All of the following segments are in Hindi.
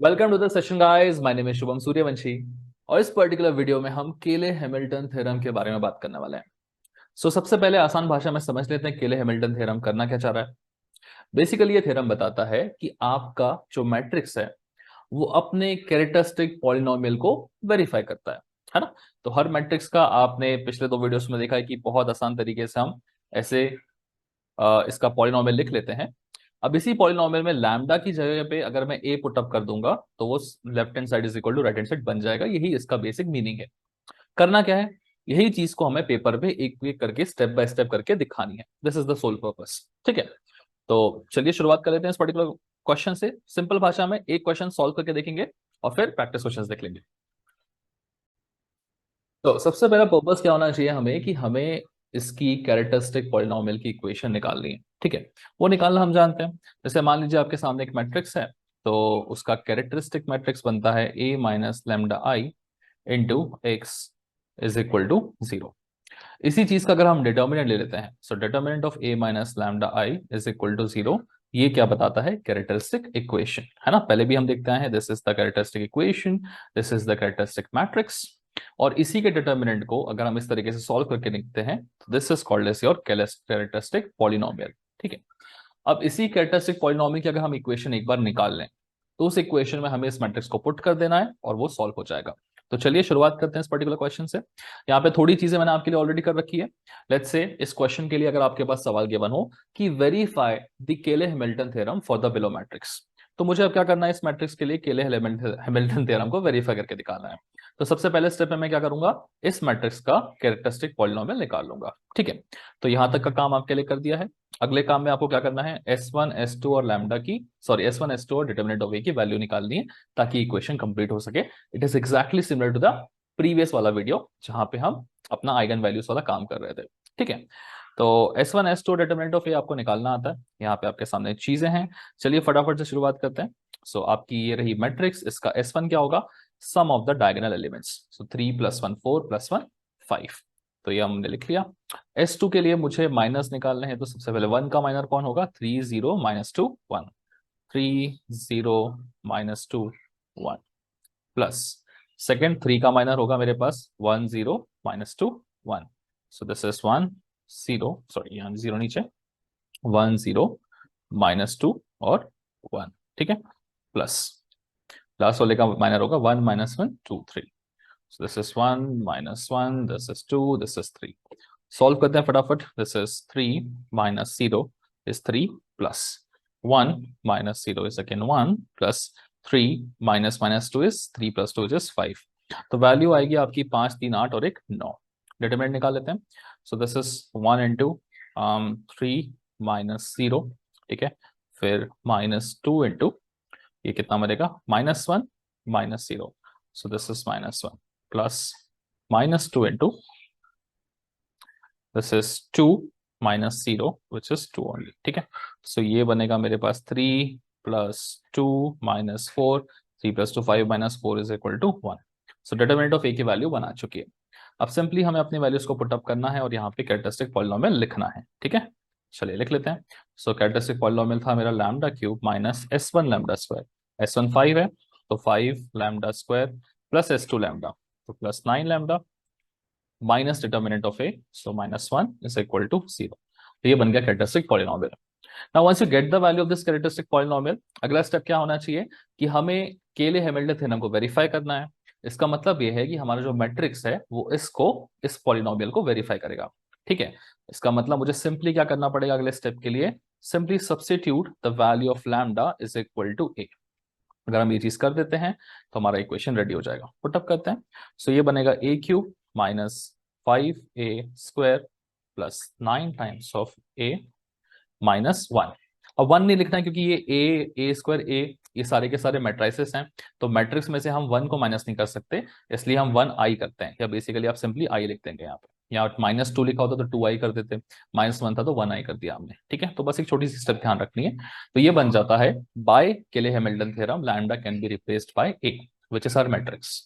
Welcome to the session guys, my name is Shubham Suryavanshi. और इस पर्टिकुलर वीडियो में हम केले हैमिल्टन थ्योरम के बारे में बात करने वाले हैं। सबसे पहले आसान भाषा में समझ लेते हैं केले हैमिल्टन थ्योरम करना क्या चाह रहा है। बेसिकली ये थ्योरम बताता है कि आपका जो मैट्रिक्स है वो अपने कैरेक्टरिस्टिक पॉलिनोमियल को वेरीफाई करता है ना। तो हर मैट्रिक्स का आपने पिछले दो वीडियोस में देखा है कि बहुत आसान तरीके से हम ऐसे इसका पॉलिनोमियल लिख लेते हैं। अब इसी पॉलिनोमियल में लैम्डा की जगह पे अगर मैं ए पुट अप कर दूंगा तो वो left hand side is equal to right hand side बन जाएगा। यही इसका बेसिक मीनिंग है। करना क्या है, यही चीज को हमें पेपर पे एक एक करके स्टेप बाय स्टेप करके दिखानी है। This is the sole purpose. ठीक है, तो चलिए शुरुआत कर लेते हैं इस पर्टिकुलर क्वेश्चन से। सिंपल भाषा में एक क्वेश्चन सॉल्व करके देखेंगे और फिर प्रैक्टिस क्वेश्चंस देख लेंगे। तो सबसे पहला पर्पस क्या होना चाहिए हमें कि हमें इसकी कैरेक्टरिस्टिक पॉलिनोमियल की इक्वेशन निकालनी है। ठीक है, वो निकालना हम जानते हैं। जैसे मान लीजिए आपके सामने एक मैट्रिक्स है, तो उसका कैरेक्टरिस्टिक मैट्रिक्स बनता है a minus lambda I into x is equal to 0। इसी चीज का अगर हम डिटर्मिनेंट ले लेते हैं, so determinant of a minus lambda I is equal to 0, ये क्या बताता है, कैरेक्टरिस्टिक इक्वेशन है ना। पहले भी हम देखते हैं this is the characteristic equation, this is the characteristic matrix. और इसी के डिटर्मिनेंट को अगर हम इस तरीके से सॉल्व करके लिखते हैं तो this is called as your characteristic polynomial. ठीक है, अब इसी कैरेक्टरिस्टिक पॉलिनोमियल की अगर हम इक्वेशन एक बार निकाल लें तो उस इक्वेशन में हमें इस मैट्रिक्स को पुट कर देना है और वो सॉल्व हो जाएगा। तो चलिए शुरुआत करते हैं इस पर्टिकुलर क्वेश्चन से। यहाँ पे थोड़ी चीजें मैंने आपके लिए ऑलरेडी कर रखी है। लेट्स से इस क्वेश्चन के लिए अगर आपके पास सवाल गिवन हो कि वेरीफाई द केले Hamilton theorem for the below matrix, तो मुझे अब क्या करना है, इस मैट्रिक्स के लिए केले हैमिल्टन थ्योरम को वेरीफाई करके दिखाना है। तो सबसे पहले स्टेप में मैं क्या करूंगा, इस मैट्रिक्स का कैरेक्टरिस्टिक पॉलिनोमियल निकाल लूंगा। ठीक है, तो यहां तक का काम आपके लिए कर दिया है। अगले काम में आपको क्या करना है, S1 S2 और लैम्डा की S1 S2 और डिटर्मिनेंट ऑफ ए की वैल्यू निकालनी है ताकि इक्वेशन कंप्लीट हो सके। It is exactly similar to the previous वाला वीडियो जहां पे हम अपना आइगन वैल्यूज वाला काम कर रहे थे। ठीक है, तो S1 S2 डिटर्मिनेंट ऑफ ए आपको निकालना आता है। यहाँ पे आपके सामने चीजें हैं, चलिए फटाफट से शुरुआत करते हैं। आपकी ये रही मैट्रिक्स, इसका S1 क्या होगा, सम ऑफ द डायगोनल एलिमेंट्स। 3 + 1 4 + 1 5, तो ये हमने लिख लिया। S2 के लिए मुझे माइनस निकालने हैं, तो सबसे पहले 1 का माइनर कौन होगा, 3 0 -2 1, 3 0 -2 1 प्लस सेकेंड 3 का माइनर होगा मेरे पास 1 0 -2 1। सो दिस इज 1 0, सॉरी यहाँ 0 नीचे, 1 0 -2 और 1। ठीक है, प्लस लास्ट वाले का माइनर होगा 1 -1 2 3। So this is 1 -1, this is 2, this is 3। Solve करते हैं फटाफट। This is 3 -0 is 3 plus 1 -0 is again 1 plus 3 -2 is 3 + 2 is 5। तो वैल्यू आएगी आपकी 5 3 8 और एक 9। डिटरमिनेंट निकाल लेते हैं। सो दिस इज 1 इंटू 3 -0। ठीक है, फिर -2 इंटू ये कितना बनेगा, -1 -0। So this is -1 plus -2 into this is 2 -0 which is 2 only. ठीक है, सो ये बनेगा मेरे पास 3 + 2 -4, 3 + 2 5 -4 is equal to 1। So determinant of A की वैल्यू बना चुकी है। अब सिंपली हमें अपनी वैल्यूज को पुट अप करना है और यहाँ पे कैरेक्टरिस्टिक पॉलिनोमियल लिखना है। ठीक है, चलिए लिख लेते हैं। कैरेक्टरिस्टिक पॉलिनोमियल था मेरा lambda cube minus S1 lambda square. S1 5 है, तो 5 lambda square plus S2 lambda, तो plus 9 lambda minus determinant of A, so -1 is equal to 0। तो ये बन गया characteristic polynomial. Now once you get the value of this characteristic polynomial, अगला स्टेप क्या होना चाहिए कि हमें केले हैमिल्टन थ्योरम को वेरीफाई करना है। इसका मतलब ये है कि हमारा जो मैट्रिक्स है वो इसको, इस पॉलिनोमियल को वेरीफाई करेगा। ठीक है, इसका मतलब मुझे सिंपली क्या करना पड़ेगा अगले स्टेप के लिए, simply substitute the value of lambda is equal to A. अगर हम ये चीज कर देते हैं तो हमारा इक्वेशन रेडी हो जाएगा। पुटअप करते हैं। ये बनेगा a cube minus 5a² plus 9 times of a minus 1। अब 1 नहीं लिखना है क्योंकि ये a² a ये सारे के सारे मैट्रिसेस हैं, तो मैट्रिक्स में से हम 1 को माइनस नहीं कर सकते, इसलिए हम 1i करते हैं, या बेसिकली आप सिंपली i लिख देंगे। यहाँ पे यहाँ -2 लिखा होता तो 2i कर देते, -1 था तो 1i कर दिया हमने। ठीक है, तो बस एक छोटी सी स्टेप ध्यान रखनी है। तो ये बन जाता है by Cayley Hamilton theorem lambda can be replaced by a which is our matrix.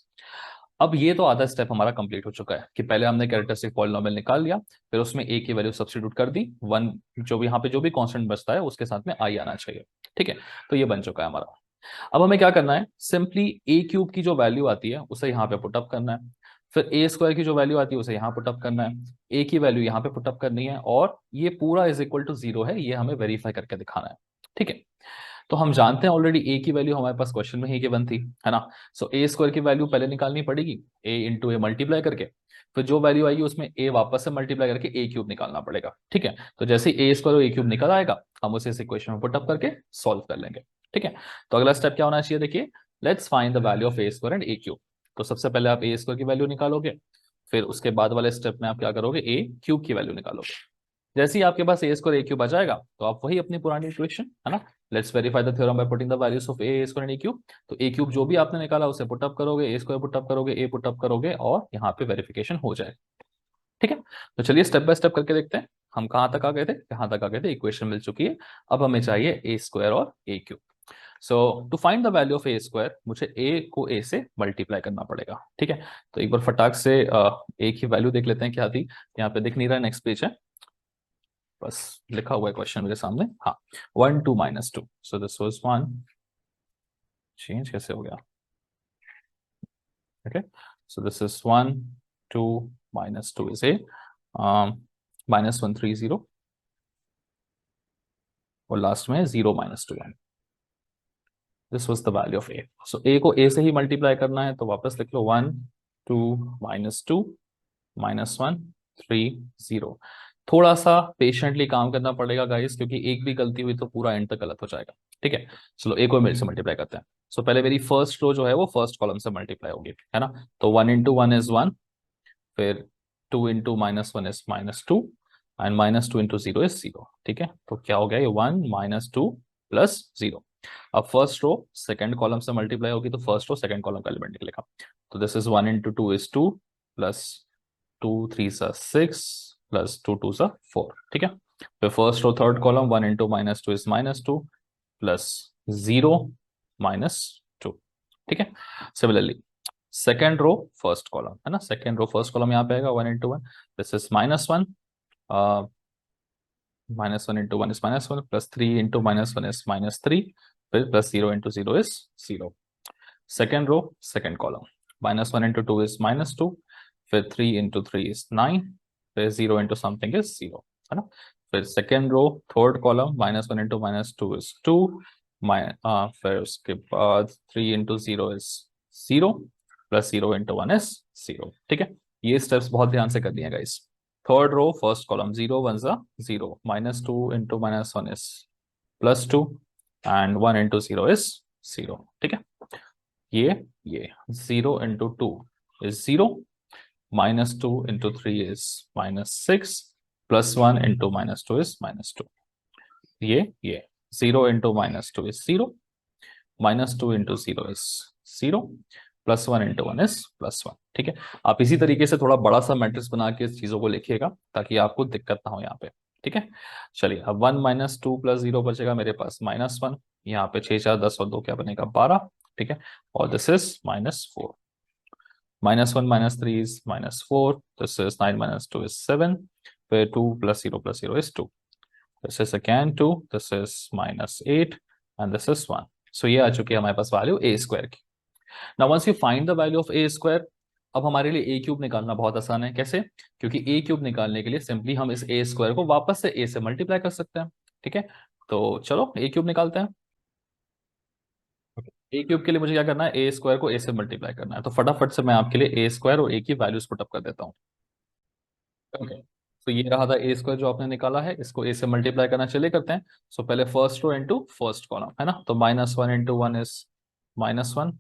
अब ये तो आधा स्टेप हमारा कंप्लीट हो चुका है कि पहले हमने कैरेक्टरिस्टिक पॉलिनोमियल निकाल लिया, फिर उसमें a की वैल्यू सब्स्टिट्यूट कर दी, 1 जो भी यहाँ पे जो भी कांस्टेंट बचता है उसके साथ में i आना चाहिए। ठीक है, तो ये बन चुका है हमारा। अब हमें क्या करना है, सिंपली ए क्यूब की जो वैल्यू आती है उसे यहाँ पे पुटअप करना है, फिर ए स्क्वायर की जो वैल्यू आती है उसे यहाँ पुटअप करना है, ए की वैल्यू यहाँ पे पुटअप करनी है, और ये पूरा इज इक्वल टू 0 है, ये हमें वेरीफाई करके दिखाना है। ठीक है, तो हम जानते हैं ऑलरेडी ए की वैल्यू हमारे पास क्वेश्चन में ही गिवन थी, है ना। सो ए स्क्वायर की वैल्यू पहले निकालनी पड़ेगी, ए इंटू ए मल्टीप्लाई करके, फिर जो वैल्यू आएगी उसमें ए वापस से मल्टीप्लाई करके ए क्यूब निकालना पड़ेगा। ठीक है, तो जैसे ए स्क्वायर और ए क्यूब निकल आएगा हम उसे इस इक्वेशन में पुटअप करके सॉल्व कर लेंगे। ठीक है, तो अगला स्टेप क्या होना चाहिए, देखिए, let's find the value of A square and A cube. तो सबसे पहले आप ए स्क्वायर की वैल्यू निकालोगे, फिर उसके बाद वाले स्टेप में आप क्या करोगे, ए क्यूब की वैल्यू निकालोगे। जैसे ही आपके पास ए स्क्वायर ए क्यूब आ जाएगा तो आप वही अपनी पुरानी इक्वेशन, है ना, let's verify the theorem by putting the values of A square and A cube. तो ए क्यूब जो भी आपने निकाला उसे पुटअप करोगे, ए स्क्वायर पुटअप करोगे, ए पुटअप करोगे, और यहाँ पे वेरिफिकेशन हो जाएगा। ठीक है, तो चलिए स्टेप बाय स्टेप करके देखते हैं हम कहाँ तक आ गए थे, कहाँ तक आ गए थे, इक्वेशन मिल चुकी है। अब हमें चाहिए ए स्क्वायर और A cube. So to find the value of A square मुझे ए को ए से मल्टीप्लाई करना पड़ेगा। ठीक है, तो एक बार फटाक से ए की वैल्यू देख लेते हैं क्या थी, यहाँ पे दिख नहीं रहा, नेक्स्ट पेज है, बस लिखा हुआ है क्वेश्चन मेरे सामने, हाँ, 1 2 -2, सो दिस वाज 1, चेंज कैसे हो गया, okay, so this is 1 2 -2 is A -130, और लास्ट में 0 -2 1, this was the value of A. So A को ए से ही मल्टीप्लाई करना है, तो वापस लिख लो 1 2 -2 -1 3 0। थोड़ा सा पेशेंटली काम करना पड़ेगा गाइस, क्योंकि एक भी गलती हुई तो पूरा एंड तक गलत हो जाएगा। ठीक है, चलो ए को मेरे से मल्टीप्लाई करते हैं। सो पहले मेरी फर्स्ट रो जो है वो फर्स्ट कॉलम से मल्टीप्लाई होगी, है ना, तो 1 इंटू 1 इज 1, फिर 2 into -1 is -2, and -2 into 0 is 0। ठीक है, तो क्या हो गया, ये 1 -2 प्लस 0। अब फर्स्ट रो सेकंड कॉलम से मल्टीप्लाई होगी तो फर्स्ट रो सेकंड कॉलम का एलिमेंट निकलेगा, तो this is 1 into 2 is 2, plus 2 3 6, plus 2 2 4। ठीक है, फिर first row third column 1 into -2 is -2, plus 0 -2। ठीक है, similarly second row first column, है ना, सेकेंड रो फर्स्ट कॉलम यहाँ पे आएगा 1 into 1, this is -1, -1 into 1 is -1, plus 3 into -1 is -3, फिर plus 0 into 0 is 0। Second row second column, -1 into 2 is -2, फिर 3 इंटू 3 इज 9, फिर 0 इंटू समथिंग इज 0, है ना। फिर second row third column, -1 into -2 is 2, फिर उसके बाद 3 into 0 is 0, plus 0 into 1 is 0। ठीक है, ये स्टेप्स बहुत ध्यान से कर दिए guys. Third row first column 0 1 0, -2 into -1 is +2, and 1 into 0 is 0। ठीक है, ये 0 into 2 is 0, -2 into 3 is -6, plus 1 into -2 is -2। ये 0 into -2 is 0, -2 into 0 is 0, plus 1 into 1 is +1। ठीक है, आप इसी तरीके से थोड़ा बड़ा सा मैट्रिक्स बना के इस चीजों को लिखिएगा ताकि आपको दिक्कत ना हो यहाँ पे। ठीक है, चलिए अब 1 -2 प्लस 0 बचेगा मेरे पास -1, यहाँ पे 6 4 10 और 2 क्या बनेगा 12। ठीक है, और this is -4, -1 -3 is -4, this is 9 -2 is 7, फिर 2 plus 0 is 2, this is again 2, this is -8, and this is 1। so ये आ चुकी है हमारे पास वैल्यू ए स्क्वायर की। Now once you find the value of A square, अब हमारे लिए ए क्यूब निकालना बहुत आसान है। कैसे, क्योंकि ए क्यूब निकालने के लिए सिंपली हम इस ए स्क्वायर को वापस से ए से मल्टीप्लाई कर सकते हैं। ठीक है, तो चलो ए क्यूब निकालते हैं। ए क्यूब के लिए मुझे क्या करना है, ए स्क्वायर को ए से मल्टीप्लाई करना है, तो फटाफट से मैं आपके लिए ए स्क्वायर और ए की वैल्यूज पुटअप कर देता हूँ। ओके, तो ये रहा था ए स्क्वायर जो आपने निकाला है, इसको ए से मल्टीप्लाई करना चलिए करते हैं। सो पहले first row into first column, है ना, तो -1 into 1 is -1,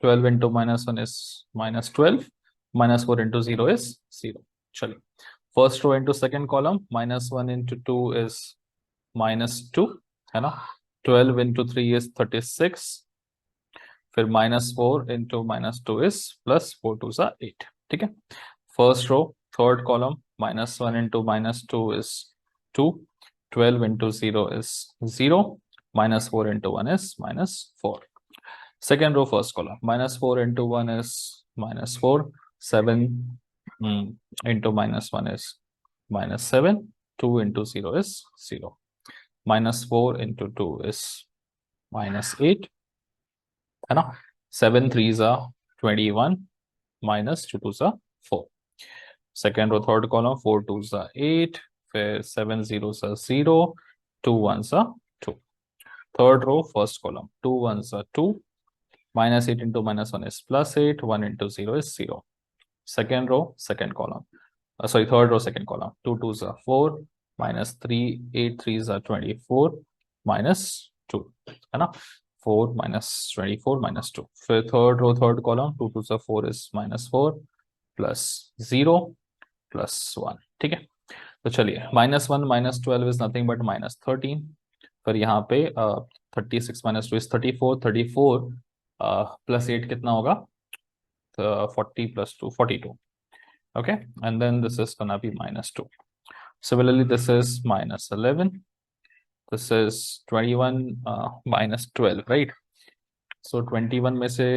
12 into -1 is -12, -4 into 0 is 0। चलिए first row into second column, -1 into 2 is -2, है ना, 12 इंटू 3 इज 36, फिर -4 इंटू -2 इज +4 2 8। ठीक है, first row third column, -1 into -2 is 2, 12 into 0 is 0, -4 into 1 is -4। Second row first column, -4 into 1 is -4, 7 into -1 is -7, 2 into 0 is 0, -4 into 2 is -8, है ना। 7 3 ज़ा 21 माइनस 2 2 ज़ा 4। सेकेंड रो थर्ड कॉलम 4 2 ज़ा 8, फिर 7 0 ज़ा 0, 2 1 ज़ा 2। थर्ड रो फर्स्ट कॉलम 2 1 ज़ा 2, minus 8 into minus 1 is plus 8, 1 into 0 is 0. Second row, second column. Sorry, third row, second column. 2 2s are 4, minus 3, 8 3s are 24, minus 2. है ना, 4 minus 24 minus 2. फिर third row, third column, 2 2s are 4 is minus 4, plus 0, plus 1. ठीक है, तो चलिए minus 1 minus 12 is nothing but minus 13. फिर यहाँ पे 36 minus 2 is 34, 34 plus 8 कितना होगा, 40 plus 2 42. Okay, and then this is gonna be minus 2. Similarly, this is minus 11, this is 21 minus 12, right? So 21 में से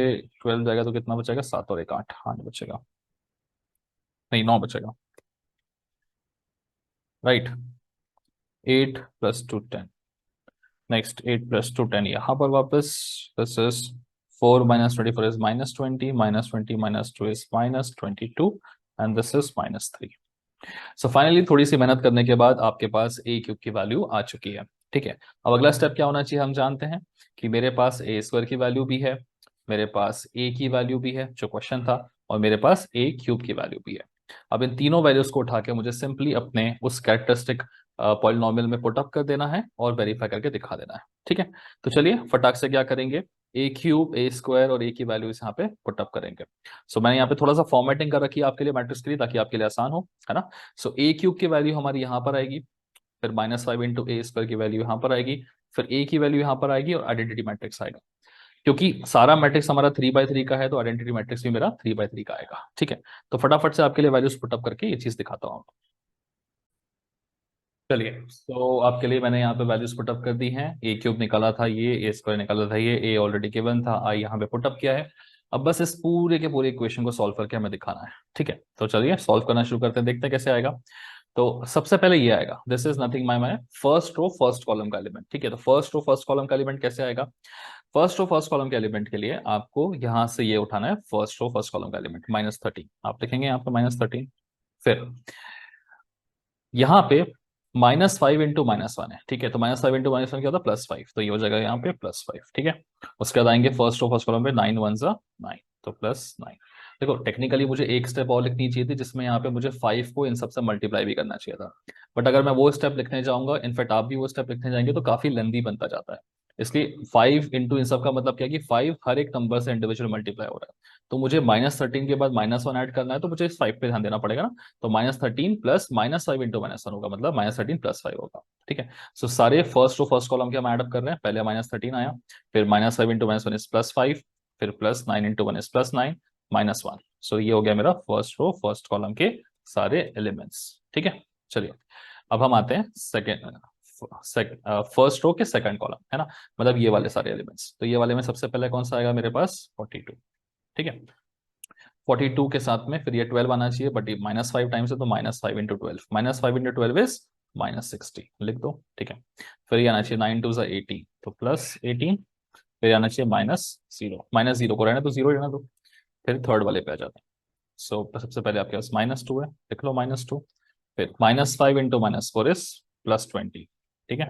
12 जाएगा तो कितना बचेगा, 7 और 1 8, 8 बचेगा, नहीं 9 बचेगा, राइट। 8 plus 2 10, नेक्स्ट 8 plus 2 10 यहाँ पर वापस, this is 4 minus 24 is minus 20, minus 20 minus 2 is minus 22, and this is minus 3. So finally थोड़ी सी मेहनत करने के बाद आपके पास ए क्यूब की वैल्यू आ चुकी है। ठीक है, अब अगला स्टेप क्या होना चाहिए, हम जानते हैं कि मेरे पास ए स्क्वायर की वैल्यू भी है, मेरे पास ए की वैल्यू भी है जो क्वेश्चन था, और मेरे पास ए क्यूब की वैल्यू भी है। अब इन तीनों वैल्यूज को उठा के मुझे सिंपली अपने उस कैरेक्टरिस्टिक पॉलिनोमियल में पुट अप कर देना है और वेरीफाई करके दिखा देना है। ठीक है, तो चलिए फटाक से क्या करेंगे, ए क्यूब ए स्क्वायर और ए की वैल्यूज यहाँ पे पुट अप करेंगे। सो मैंने यहाँ पे थोड़ा सा फॉर्मेटिंग कर रखी है आपके लिए मैट्रिक्स के लिए, ताकि आपके लिए आसान हो, है ना। सो ए क्यूब की वैल्यू हमारी यहाँ पर आएगी, फिर -5 इंटू ए स्क्वायर की वैल्यू यहाँ पर आएगी, फिर ए की वैल्यू यहाँ पर आएगी और आइडेंटिटी मैट्रिक्स आएगा। क्योंकि सारा मैट्रिक्स हमारा 3 by 3 का है तो आइडेंटिटी मैट्रिक्स भी मेरा 3 by 3 का आएगा। ठीक है, तो फटाफट से आपके लिए वैल्यूज पुटअप करके ये चीज दिखाता हूँ। चलिए, तो आपके लिए मैंने यहाँ पे वैल्यूज पुटअप कर दी हैं। ए क्यूब निकाला था ये, ए स्क्वायर निकाला था ये, ए ऑलरेडी गिवन था, आई यहाँ पे पुटअप किया है। अब बस इस पूरे के पूरे इक्वेशन को सॉल्व करके हमें दिखाना है। ठीक है, तो चलिए सॉल्व करना शुरू करते हैं, देखते हैं कैसे आएगा। तो सबसे पहले ये आएगा, this is nothing my first row first column का एलिमेंट। ठीक है, तो फर्स्ट रो फर्स्ट कॉलम का एलिमेंट कैसे आएगा, फर्स्ट रो फर्स्ट कॉलम के एलिमेंट के लिए आपको यहां से ये उठाना है, फर्स्ट रो फर्स्ट कॉलम का एलिमेंट -13, आप लिखेंगे यहाँ पे -13। फिर यहाँ पे -5 इंटू -1 है। ठीक है, तो -5 इंटू -1 क्या होता है, +5, तो ये हो जाएगा यहाँ पे +5। ठीक है, उसके बाद आएंगे फर्स्ट रो फर्स्ट कॉलम पे, 9 1 9, तो +9। देखो टेक्निकली मुझे एक स्टेप और लिखनी चाहिए थी, जिसमें यहाँ पे मुझे 5 को इन सबसे मल्टीप्लाई भी करना चाहिए था, बट अगर मैं वो स्टेप लिखने जाऊंगा, इनफैक्ट आप भी वो स्टेप लिखने जाएंगे, तो काफी लेंदी बनता जाता है। इसलिए 5 इंटू इन सब का मतलब क्या है कि 5 हर एक नंबर से इंडिविजुअल मल्टीप्लाई हो रहा है, तो मुझे -13 के बाद -1 ऐड करना है, तो मुझे इस 5 पे ध्यान देना पड़ेगा ना। तो -13 प्लस -5 इंटू -1 होगा, मतलब -13 +5 होगा। ठीक है, सो सारे फर्स्ट रो फर्स्ट कॉलम के हम एडअप कर रहे हैं, पहले -13 आया, फिर -5 इंटू -1 इज +5, फिर +9 इंटू 1 इज +9, -1। सो ये हो गया मेरा फर्स्ट रो फर्स्ट कॉलम के सारे एलिमेंट्स। ठीक है, चलिए अब हम आते हैं सेकेंड फर्स्ट रो के सेकंड कॉलम, है ना, मतलब ये वाले सारे एलिमेंट्स। तो ये वाले में सबसे पहले कौन सा आएगा मेरे पास, 42। ठीक है, 42 के साथ में फिर ये 12 आना चाहिए, बट ये -5 टाइम्स है, तो -5 इंटू 12, -5 इंटू 12 इज -60, लिख दो। ठीक है, फिर ये आना चाहिए 9 2 18, तो +18, फिर आना चाहिए -0, -0 को रहना तो 0 रहना दो। फिर थर्ड वाले पे आ जाते हैं। सो सबसे पहले आपके पास -2 है, लिख लो -2, फिर -5 इंटू -4 इज +20। ठीक है,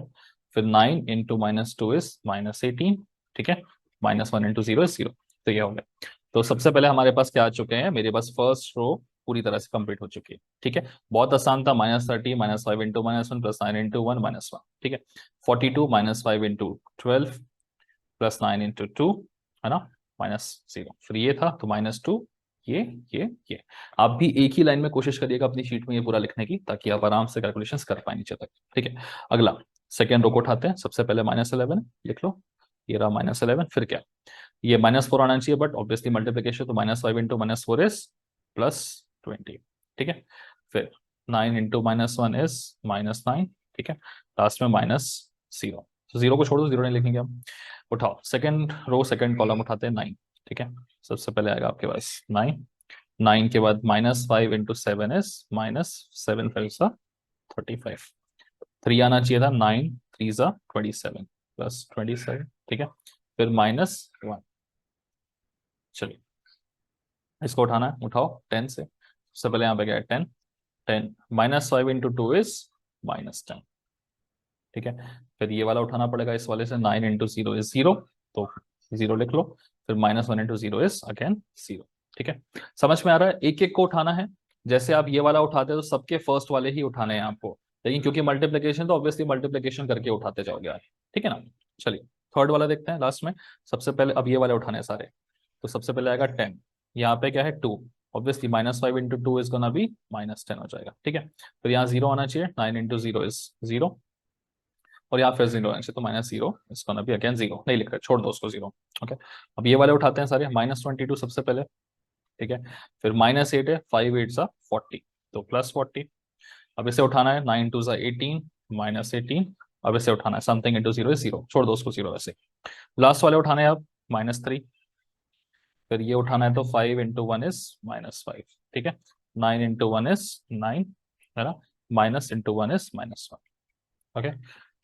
फिर 9 इंटू -2 इज -18। ठीक है, -1 इंटू 0 इज 0, तो ये हो गया। तो सबसे पहले हमारे पास क्या आ चुके हैं, मेरे पास फर्स्ट रो पूरी तरह से कंप्लीट हो चुकी है। ठीक है, बहुत आसान था, -30 -5 इंटू -1 +9 इंटू 1 -1। ठीक है, 42 -5 इंटू 12 +9 इंटू 2, है ना, -0, फिर ये था तो -2, ये आप भी एक ही लाइन में कोशिश करिएगा अपनी शीट में ये पूरा लिखने की, ताकि आप आराम से कैलकुलेशंस कर पाए नीचे तक। ठीक है, अगला सेकेंड रो को उठाते हैं, सबसे पहले -11 लिख लो, ये रहा -11, फिर क्या, ये -4 आना चाहिए, बट ऑब्वियसली मल्टीप्लीकेशन, तो -5 इंटू -4 इज +20। ठीक है, फिर 9 इंटू -1 इज -9। ठीक है, लास्ट में -0, तो 0 को छोड़ दो, 0 नहीं लिखेंगे हम। उठाओ सेकंड रो सेकंड कॉलम उठाते हैं, 9। ठीक है, सबसे पहले आएगा आपके पास 9, 9 के बाद -5 इंटू 7 इज -7 5 35, 3 आना चाहिए था, 9 3 27 +27। ठीक है, फिर -1, चलिए इसको उठाना है, उठाओ 10 से। सबसे पहले यहाँ पे क्या है 10, 10 -5 इंटू 2 इज -10, ठीक है। फिर ये वाला उठाना पड़ेगा इस वाले से, 9 इंटू 0 इज 0, तो 0 लिख लो। फिर -1 इंटू 0 इज अगेन 0, ठीक है। समझ में आ रहा है? एक एक को उठाना है। जैसे आप ये वाला उठाते हो तो सबके फर्स्ट वाले ही उठाने हैं आपको, लेकिन क्योंकि मल्टीप्लीकेशन तो ऑब्वियसली मल्टीप्लीकेशन करके उठाते जाओगे यार, ठीक है ना। चलिए थर्ड वाला देखते हैं लास्ट में। सबसे पहले अब ये वाले उठाने हैं सारे, तो सबसे पहले आएगा 10, यहाँ पे क्या है 2, obviously -5 into 2 is gonna B -10 हो जाएगा, ठीक है। फिर यहाँ 0 आना चाहिए, 9 इंटू 0 इज 0, और यहाँ फिर 0 आना चाहिए, तो -0 इसको ना भी अगेन 0 नहीं लिख रहे, छोड़ दो उसको 0, ओके। अब ये वाले उठाते हैं सारे, -22 सबसे पहले, ठीक है। फिर -8 है, 5 8 सा 40, तो +40। अब इसे उठाना है, 9 2 सा 18, -18। अब इसे उठाना है, समथिंग इंटू 0 इज 0, छोड़ दो उसको 0 वैसे। लास्ट वाले उठाने हैं अब, -3। फिर ये उठाना है, तो 5 इंटू 1 इज -5, ठीक है। 9 इंटू 1 इज 9, है ना। Minus into 1 is -1, okay.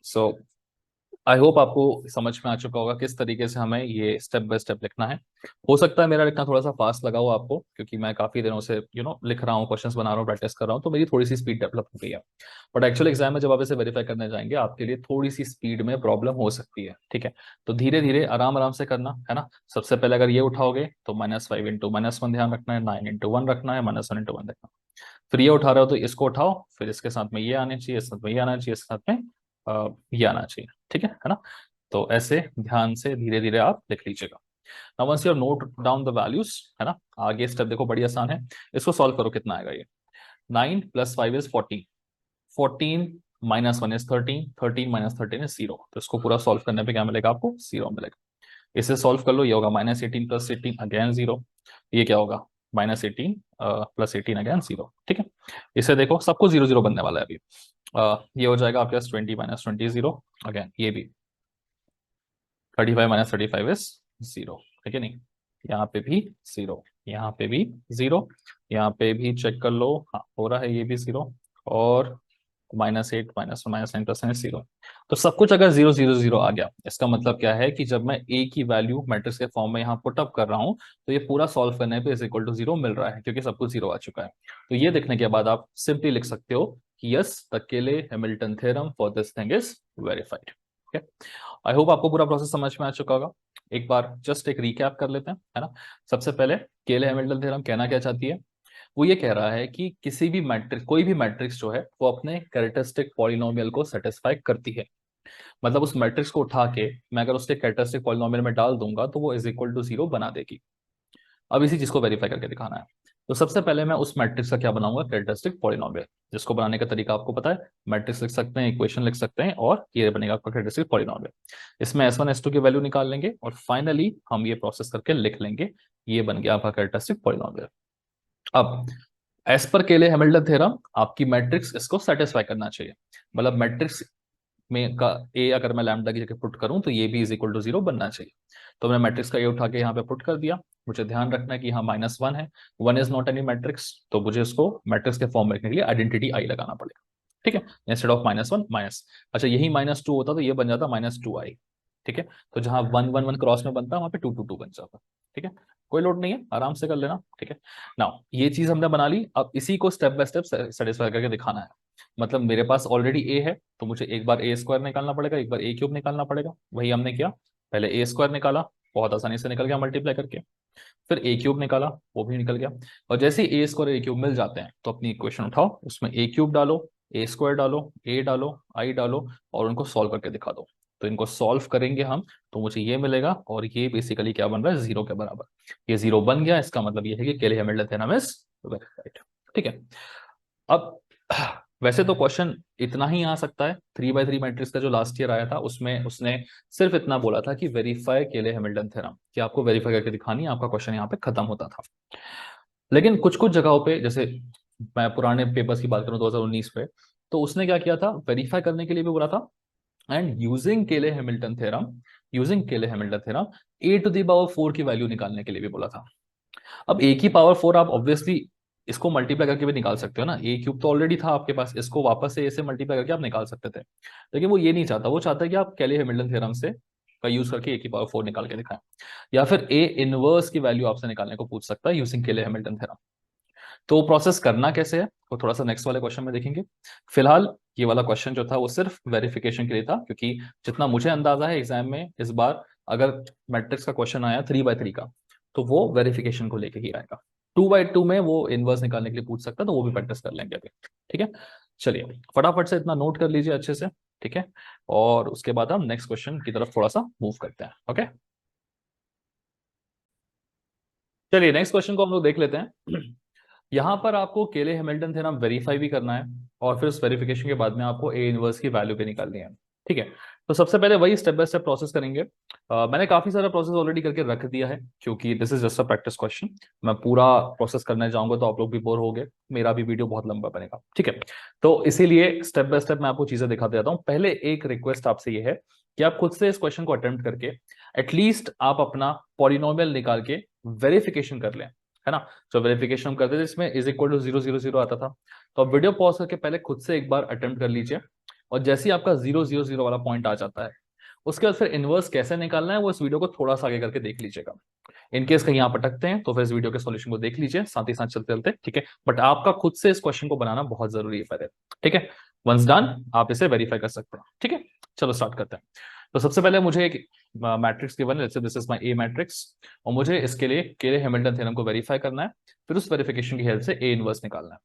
So I hope आपको समझ में आ चुका होगा किस तरीके से हमें ये स्टेप बाय स्टेप लिखना है। हो सकता है मेरा लिखना थोड़ा सा फास्ट लगा हो आपको, क्योंकि मैं काफी दिनों से लिख रहा हूँ, क्वेश्चंस बना रहा हूँ, प्रैक्टिस कर रहा हूँ, तो मेरी थोड़ी सी स्पीड डेवलप हो गई है। बट एक्चुअल एग्जाम में जब आप इसे वेरीफाई करने जाएंगे, आपके लिए थोड़ी सी स्पीड में प्रॉब्लम हो सकती है, ठीक है। तो धीरे धीरे आराम आराम से करना है ना। सबसे पहले अगर ये उठाओगे तो -5 इंटू -1 ध्यान रखना है, 9 इंटू 1 रखना है, -1 इंटू 1 रखना है। फिर ये उठा रहे हो तो इसको उठाओ, फिर इसके साथ में ये आने चाहिए, इसके साथ में ये आना चाहिए, इसके साथ में ये आना चाहिए, ठीक है ना। तो ऐसे ध्यान से धीरे धीरे आप लिख लीजिएगा। Now once you note down the values, है ना, आगे स्टेप देखो बड़ी आसान है। इसको सॉल्व करो, कितना आएगा ये, 9 + 5 इज 14, 14 -1 इज 13, 13 -13 इज 0, तो इसको पूरा सॉल्व करने पे क्या मिलेगा आपको, 0 मिलेगा। इसे सॉल्व कर लो, ये होगा -18 + 18 अगेन 0, ये क्या होगा -18 + 18 अगेन 0, ठीक है। इसे देखो, सबको 0 0 बनने वाला है अभी। ये हो जाएगा आपके पास 20 -20 0, अगेन ये भी 35 - 35 इज 0, ठीक है नहीं। यहाँ पे भी 0, यहाँ पे भी 0, यहाँ पे भी चेक कर लो, हाँ हो रहा है, ये भी 0, और -8 -1 -9 +9 0। तो सब कुछ अगर 0 0 0 आ गया, इसका मतलब क्या है कि जब मैं ए की वैल्यू मैट्रिक्स के फॉर्म में यहाँ पुट अप कर रहा हूँ, तो ये पूरा सॉल्व करने पे = 0 मिल रहा है, क्योंकि सब कुछ 0 आ चुका है। तो ये देखने के बाद आप सिंपली लिख सकते हो कि यस, द केले Hamilton theorem for this thing is verified. I hope आपको पूरा प्रोसेस समझ में आ चुका होगा। एक बार जस्ट एक रिकैप कर लेते हैं, है ना। सबसे पहले केले हैमिल्टन थ्योरम कहना क्या चाहती है, वो ये कह रहा है कि किसी भी मैट्रिक्स, कोई भी मैट्रिक्स जो है वो अपने कैरेक्टरिस्टिक पॉलिनोमियल को सेटिस्फाई करती है। मतलब उस मैट्रिक्स को उठा के मैं अगर उसके कैरेक्टरिस्टिक पॉलिनोमियल में डाल दूंगा तो वो = 0 बना देगी। अब इसी चीज को वेरीफाई करके दिखाना है। तो सबसे पहले मैं उस मैट्रिक्स का क्या बनाऊंगा, कैरेक्टरिस्टिक पॉलिनोमियल, जिसको बनाने का तरीका आपको पता है, मैट्रिक्स लिख सकते हैं, इक्वेशन लिख सकते हैं, और ये बनेगा आपका कैरेक्टरिस्टिक पॉलिनोमियल। इसमें S1 S2 की वैल्यू निकाल लेंगे और फाइनली हम ये प्रोसेस करके लिख लेंगे, ये बन गया आपका कैरेक्टरिस्टिक पॉलिनोमियल। अब एज पर केले हैमिल्टन थ्योरम आपकी मैट्रिक्स इसको सेटिस्फाई करना चाहिए। मतलब मैट्रिक्स में का ए अगर मैं लैम्डा की जगह पुट करूं तो ये भी = 0 बनना चाहिए। तो मैंने मैट्रिक्स का ए उठा के यहाँ पे पुट कर दिया। मुझे ध्यान रखना है कि यहाँ -1 है, 1 इज नॉट एनी मैट्रिक्स, तो मुझे इसको मैट्रिक्स के फॉर्म में रखने के लिए आइडेंटिटी आई लगाना पड़ेगा, ठीक है। इंस्टेड ऑफ -1 माइनस, अच्छा यही -2 होता तो ये बन जाता -2i, ठीक है। तो जहां 1 1 1 क्रॉस में बनता है वहां पे 2 2 2 बन जाता, ठीक है। कोई लोड नहीं है, आराम से कर लेना, ठीक है। नाउ ये चीज हमने बना ली, अब इसी को स्टेप बाय स्टेप सेटिस्फाई करके दिखाना है। मतलब मेरे पास ऑलरेडी ए है, तो मुझे एक बार a² निकालना पड़ेगा, एक बार a³ निकालना पड़ेगा। वही हमने किया, पहले a² निकाला, बहुत आसानी से निकल गया मल्टीप्लाई करके। फिर a³ निकाला, वो भी निकल गया। और जैसे ही a² और a³ मिल जाते हैं तो अपनी इक्वेशन उठाओ, उसमें a³ डालो, a² डालो, a डालो, i डालो, और उनको सॉल्व करके दिखा दो। तो इनको सॉल्व करेंगे हम, तो मुझे ये मिलेगा, और ये बेसिकली क्या बन रहा है, 0 के बराबर। ये 0 बन गया, इसका मतलब ये है कि केले हैमिल्टन थ्योरम इज वेरीफाइड, ठीक है। अब वैसे तो क्वेश्चन इतना ही आ सकता है, 3x3 मैट्रिक्स का जो लास्ट ईयर आया था उसमें उसने सिर्फ इतना बोला था कि वेरीफाई केले हैमिल्टन थ्योरम, कि आपको वेरीफाई करके दिखानी है, आपका क्वेश्चन यहाँ पे खत्म होता था। लेकिन कुछ कुछ जगहों पे, जैसे मैं पुराने पेपर्स की बात करूं 2019 पे, तो उसने क्या किया था, वेरीफाई करने के लिए भी बोला था, एंड यूजिंग केले हैमिल्टन थ्योरम, यूजिंग केले हैमिल्टन थ्योरम a⁴ की वैल्यू निकालने के लिए भी बोला था। अब a⁴ आप ऑब्वियसली इसको मल्टीप्लाई करके भी निकाल सकते हो ना, a³ तो ऑलरेडी था आपके पास, इसको वापस से a से मल्टीप्लाई करके आप निकाल सकते थे। लेकिन वो ये नहीं चाहता, वो चाहता है कि आप केले हैमिल्टन थ्योरम से का यूज करके a⁴ निकाल के दिखाएं, या फिर a इनवर्स की वैल्यू आपसे निकालने को पूछ सकता है यूजिंग केले हैमिल्टन थ्योरम। तो प्रोसेस करना कैसे है वो थोड़ा सा नेक्स्ट वाले क्वेश्चन में देखेंगे। फिलहाल ये वाला क्वेश्चन जो था वो सिर्फ वेरिफिकेशन के लिए था, क्योंकि जितना मुझे अंदाजा है एग्जाम में इस बार अगर मैट्रिक्स का क्वेश्चन आया 3x3 का तो वो वेरिफिकेशन को लेके ही आएगा। 2x2 में वो इनवर्स निकालने के लिए पूछ सकता है, तो वो भी प्रैक्टिस कर लेंगे अभी। ठीक है, चलिए फटाफट से इतना नोट कर लीजिए अच्छे से। ठीक है, और उसके बाद हम नेक्स्ट क्वेश्चन की तरफ थोड़ा सा मूव करते हैं। ओके, चलिए नेक्स्ट क्वेश्चन को हम लोग देख लेते हैं। यहां पर आपको केले हैमिल्टन थ्योरम वेरीफाई भी करना है, और फिर उस वेरिफिकेशन के बाद में आपको ए इनवर्स की वैल्यू भी निकालनी है। ठीक है, तो सबसे पहले वही स्टेप बाय स्टेप प्रोसेस करेंगे। मैंने काफी सारा प्रोसेस ऑलरेडी करके रख दिया है, क्योंकि this is just a practice question. मैं पूरा प्रोसेस करने जाऊंगा तो आप लोग भी बोर होगे, मेरा भी वीडियो बहुत लंबा बनेगा। ठीक है, तो इसीलिए स्टेप बाय स्टेप मैं आपको चीजें दिखाते जाता हूँ। पहले एक रिक्वेस्ट आपसे ये है कि आप खुद से इस क्वेश्चन को अटेम्प्ट करके एटलीस्ट आप अपना पॉलिनोमियल निकाल के वेरिफिकेशन कर लें, है ना। जो वेरिफिकेशन हम करते थे इसमें इज इक्वल टू 0 0 0 आता था, तो आप वीडियो पॉज करके पहले खुद से एक बार अटेम्प्ट कर लीजिए, और जैसे ही आपका 0 0 0 वाला पॉइंट आ जाता है उसके बाद फिर इनवर्स कैसे निकालना है वो इस वीडियो को थोड़ा सा आगे करके देख लीजिएगा। इनकेस कहीं आप अटकते हैं तो फिर इस वीडियो के सॉल्यूशन को देख लीजिए साथ ही साथ चलते चलते। ठीक है, बट आपका खुद से इस क्वेश्चन को बनाना बहुत जरूरी है पहले। ठीक है, वंस डन आप इसे वेरीफाई कर सकते हैं। ठीक है, चलो स्टार्ट करते हैं। तो सबसे पहले मुझे एक मैट्रिक्स गिवन है, let's say this is my A matrix, और मुझे इसके लिए केले हैमिल्टन थ्योरम को वेरीफाई करना है, फिर उस वेरिफिकेशन की हेल्प से ए इनवर्स निकालना है।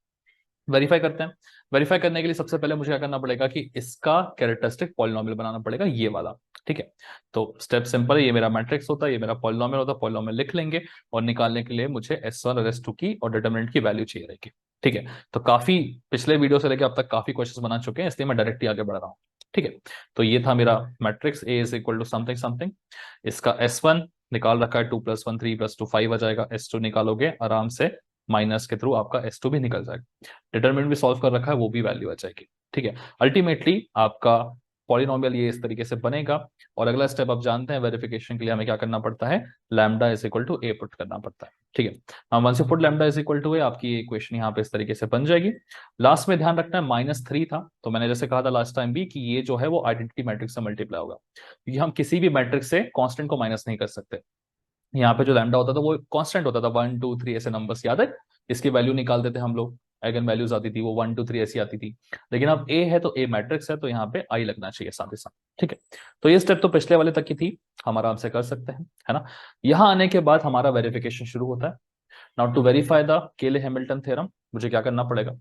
वेरीफाई करते हैं। वेरीफाई करने के लिए सबसे पहले मुझे क्या करना पड़ेगा कि इसका कैरेक्टरिस्टिक पॉलिनोमियल बनाना पड़ेगा, ये वाला। ठीक है, तो स्टेप सिंपल है, ये मेरा मैट्रिक्स होता है, ये मेरा पॉलिनोमियल होता है, पॉलिनोमियल लिख लेंगे, और निकालने के लिए मुझे S1 और S2 की और डिटरमिनेंट की वैल्यू चाहिए रहेगी। ठीक है, तो काफी पिछले वीडियो से लेकर अब तक काफी क्वेश्चन बना चुके हैं, इसलिए मैं डायरेक्टली आगे बढ़ रहा हूँ। ठीक है, तो ये था मेरा matrix A is equal to something something. इसका S1 निकाल रखा है, 2 + 1 3 + 2 5 आ जाएगा। S2 निकालोगे आराम से, माइनस के थ्रू आपका S2 भी निकल जाएगा। डिटरमिनेंट भी सॉल्व कर रखा है, वो भी वैल्यू आ जाएगी। ठीक है, अल्टीमेटली आपका पॉलिनोमियल ये इस तरीके से बनेगा। और अगला स्टेप आप जानते हैं, वेरिफिकेशन के लिए हमें क्या करना पड़ता है, lambda is equal to A put करना पड़ता है। ठीक है, हम once you put lambda is equal to A, आपकी इक्वेशन यहाँ पे इस तरीके से बन जाएगी। लास्ट में ध्यान रखना है -3 था, तो मैंने जैसे कहा था लास्ट टाइम भी कि ये जो है वो आइडेंटिटी मैट्रिक्स से मल्टीप्लाई होगा, क्योंकि हम किसी भी मैट्रिक्स से कांस्टेंट को माइनस नहीं कर सकते। यहाँ पे जो लैम्डा होता था वो कांस्टेंट होता था, 1 2 3 ऐसे नंबर्स याद है, इसकी वैल्यू निकालते थे हम लोग, आइगन वैल्यूज आती थी वो 1 2 3 ऐसी आती थी। लेकिन अब ए है तो ए मैट्रिक्स है, तो यहाँ पे आई लगना चाहिए साथ ही साथ। ठीक है, तो ये स्टेप तो पिछले वाले तक की थी, हम आराम से कर सकते हैं, है ना। यहाँ आने के बाद हमारा वेरिफिकेशन शुरू होता है। नाउ टू वेरीफाई द केले हैमिल्टन थ्योरम मुझे क्या करना पड़ेगा,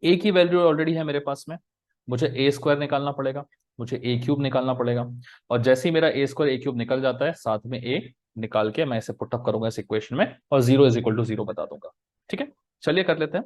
ए की वैल्यू ऑलरेडी है मेरे पास में, मुझे A² निकालना पड़ेगा, मुझे A³ निकालना पड़ेगा, और जैसे ही मेरा A² A³ निकल जाता है साथ में A निकाल के मैं इसे पुटअप करूंगा इस इक्वेशन में, और 0 = 0 बता दूंगा। ठीक है, चलिए कर लेते हैं।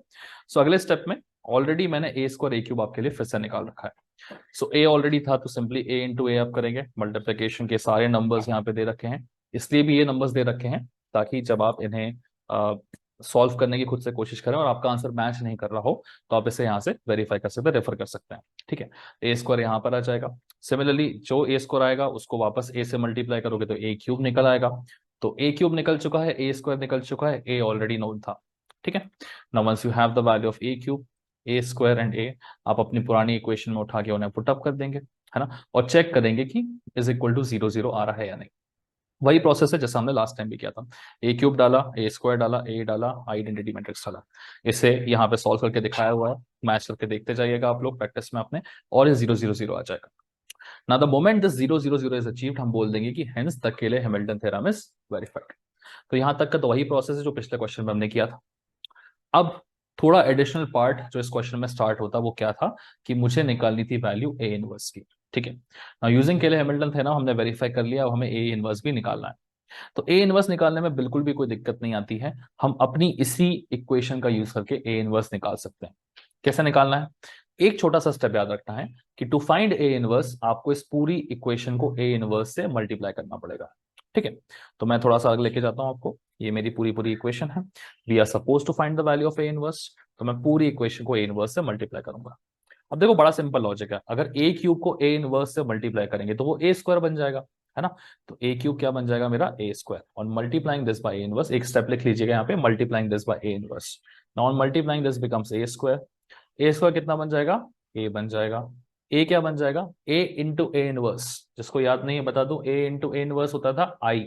सो अगले स्टेप में ऑलरेडी मैंने A² A³ आपके लिए फिर से निकाल रखा है। सो A ऑलरेडी था तो सिंपली A × A आप करेंगे, मल्टीप्लीकेशन के सारे नंबर्स यहाँ पे दे रखे हैं, इसलिए भी ये नंबर्स दे रखे हैं ताकि जब आप इन्हें सॉल्व करने की खुद से कोशिश करें और आपका आंसर मैच नहीं कर रहा हो तो आप इसे यहाँ से वेरीफाई कर सकते हैं, रेफर कर सकते हैं। ठीक है, A² यहाँ पर आ जाएगा। सिमिलरली जो A² आएगा उसको वापस A से मल्टीप्लाई करोगे तो A³ निकल आएगा। तो A³ निकल चुका है, A² निकल चुका है, A ऑलरेडी नोन था। ठीक है, now once you have the value of A³ A² and A, आप अपनी पुरानी इक्वेशन में उठा के उन्हें पुटअप कर देंगे, है ना, और चेक करेंगे कि इज इक्वल टू 0 0 आ रहा है या नहीं। वही प्रोसेस है जैसा हमने लास्ट टाइम भी किया था, A³ डाला, A² डाला, A डाला, आइडेंटिटी मैट्रिक्स डाला, इसे यहाँ पे सॉल्व करके दिखाया हुआ है, मैच करके देखते जाइएगा आप लोग प्रैक्टिस में अपने, और ये 0 0 0 आ जाएगा। ना the moment this 0 0 0 is achieved, हम बोल देंगे कि हेंस द केले हैमिल्टन थ्योरम इज वेरीफाइड। तो यहाँ तक का तो वही प्रोसेस है जो पिछले क्वेश्चन में हमने किया था। अब थोड़ा एडिशनल पार्ट जो इस क्वेश्चन में स्टार्ट होता वो क्या था कि मुझे निकालनी थी वैल्यू ए इनवर्स की। ठीक है, नाउ यूजिंग केले हैमिल्टन थ्योरम हमने वेरीफाई कर लिया, अब हमें ए इनवर्स भी निकालना है। तो ए इनवर्स निकालने में बिल्कुल भी कोई दिक्कत नहीं आती है, हम अपनी इसी इक्वेशन का यूज करके ए इनवर्स निकाल सकते हैं। कैसे निकालना है, एक छोटा सा स्टेप याद रखना है कि टू फाइंड ए इनवर्स आपको इस पूरी इक्वेशन को ए इनवर्स से मल्टीप्लाई करना पड़ेगा। ठीक है, तो मैं थोड़ा सा आगे लेके जाता हूं आपको, ये मेरी पूरी पूरी इक्वेशन है, we are suppose to find the value of A inverse, तो मैं पूरी इक्वेशन को ए इनवर्स से मल्टीप्लाई करूंगा। अब देखो बड़ा सिंपल लॉजिक है, अगर A³ को A इनवर्स से मल्टीप्लाई करेंगे तो वो A² बन जाएगा, है ना। तो A³ क्या बन जाएगा मेरा A², और multiplying this by A inverse, एक स्टेप लिख लीजिएगा यहाँ पे, multiplying this by A inverse, now multiplying this becomes A², A² कितना बन जाएगा, A बन जाएगा, ए क्या बन जाएगा, ए इंटू ए इनवर्स, जिसको याद नहीं है बता दूं, ए इंटू ए इनवर्स होता था आई,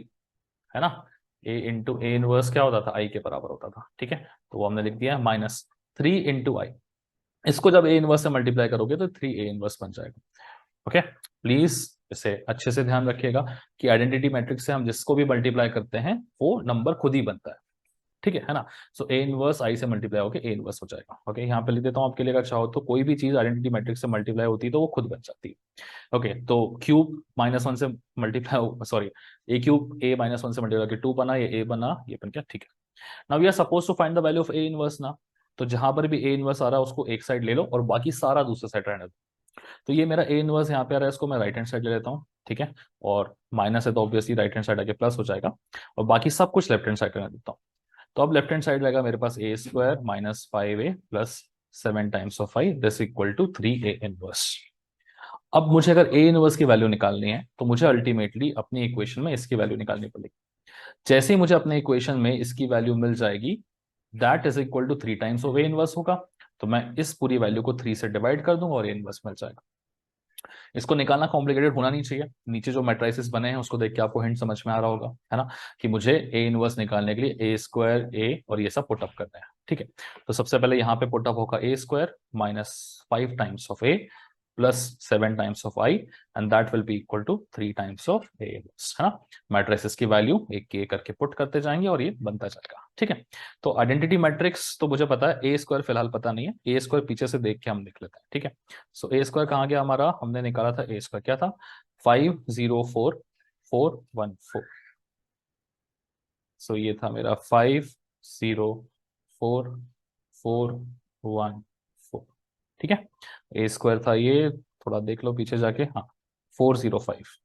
है ना। ए इंटू ए इनवर्स क्या होता था, आई के बराबर होता था, ठीक है। तो वो हमने लिख दिया -3 इंटू आई। इसको जब ए इनवर्स से मल्टीप्लाई करोगे तो 3 ए इनवर्स बन जाएगा। ओके, प्लीज इसे अच्छे से ध्यान रखिएगा कि आइडेंटिटी मैट्रिक्स से हम जिसको भी मल्टीप्लाई करते हैं वो नंबर खुद ही बनता है, ठीक है ना। सो ए इनवर्स आई से मल्टीप्लाई होकर ए इनवर्स हो जाएगा। ओके, यहाँ पे लिख देता हूँ आपके लिए, अगर चाहो तो कोई भी चीज आइडेंटिटी मैट्रिक्स से मल्टीप्लाई होती है तो वो खुद बन जाती है। ओके, तो क्यूब -1 से मल्टीप्लाई, सॉरी, ए क्यूब ए -1 से मल्टीप्लाई करके 2 बना, ये ए बना, ये बन गया, ठीक है। Now we are suppose to find the value of A inverse ना। तो जहां पर भी ए इनवर्स आ रहा है उसको एक साइड ले लो और बाकी सारा दूसरे साइड रहने दो। तो ये मेरा ए इनवर्स यहाँ पे आ रहा है, इसको मैं राइट हैंड साइड ले लेता हूँ, ठीक है। और माइनस है तो ऑब्वियसली राइट हैंड साइड आके प्लस हो जाएगा, और बाकी सब कुछ लेफ्ट हैंड साइड रहने देता हूँ। तो अब लेफ्ट हैंड साइड रहेगा मेरे पास A square -5a plus 7 times of I, this equal to 3a inverse. अब मुझे अगर ए इनवर्स की वैल्यू निकालनी है तो मुझे अल्टीमेटली अपनी इक्वेशन में इसकी वैल्यू निकालनी पड़ेगी। जैसे ही मुझे अपने इक्वेशन में इसकी वैल्यू मिल जाएगी, that is equal to 3 times of A inverse होगा, तो मैं इस पूरी वैल्यू को 3 से डिवाइड कर दूंगा और ए इनवर्स मिल जाएगा। इसको निकालना कॉम्प्लिकेटेड होना नहीं चाहिए, नीचे जो मैट्रिसेस बने हैं उसको देख के आपको हिंट समझ में आ रहा होगा, है ना, कि मुझे ए इनवर्स निकालने के लिए ए स्क्वायर ए और ये सब पुटअप करना है, ठीक है। तो सबसे पहले यहाँ पे पुटअप होगा A square -5 times of A plus 7 times of I, and that will be equal to 3 times of A inverse, है ना। मैट्रिसेस की वैल्यू एक एक करके पुट करते जाएंगे और ये बनता जाएगा, ठीक है। तो आइडेंटिटी मैट्रिक्स तो मुझे पता है, ए स्क्वायर फिलहाल पता नहीं है, ए स्क्वायर पीछे से देख के हम लिख लेते हैं, ठीक है। सो ए स्क्वायर कहाँ गया हमारा, हमने निकाला था ए स्क्वायर क्या था, 504,414। सो ये था मेरा 504,414, ठीक है। ए स्क्वायर था ये, थोड़ा देख लो पीछे जाके, हाँ 405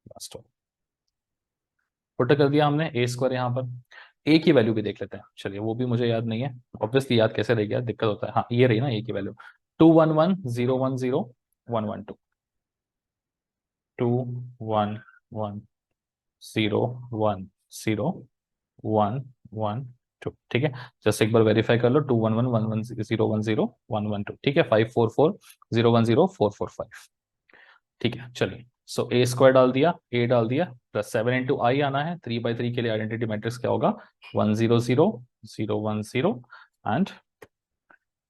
लास्ट। पुट कर दिया हमने ए स्क्वायर यहाँ पर। ए की वैल्यू भी देख लेते हैं, चलिए, वो भी मुझे याद नहीं है, ऑब्वियसली याद कैसे रह गया, दिक्कत होता है। हाँ ये रही ना ए की वैल्यू, 211,010,112, 211,010,112, ठीक है। जस्ट एक बार वेरीफाई कर लो, 211,110,112, ठीक है, 544,010,445, ठीक है। चलिए, सो ए स्क्वायर डाल दिया, ए डाल दिया, प्लस 7 इंटू आई आना है, 3/3 के लिए आइडेंटिटी मैट्रिक्स क्या होगा, 100,0,010, and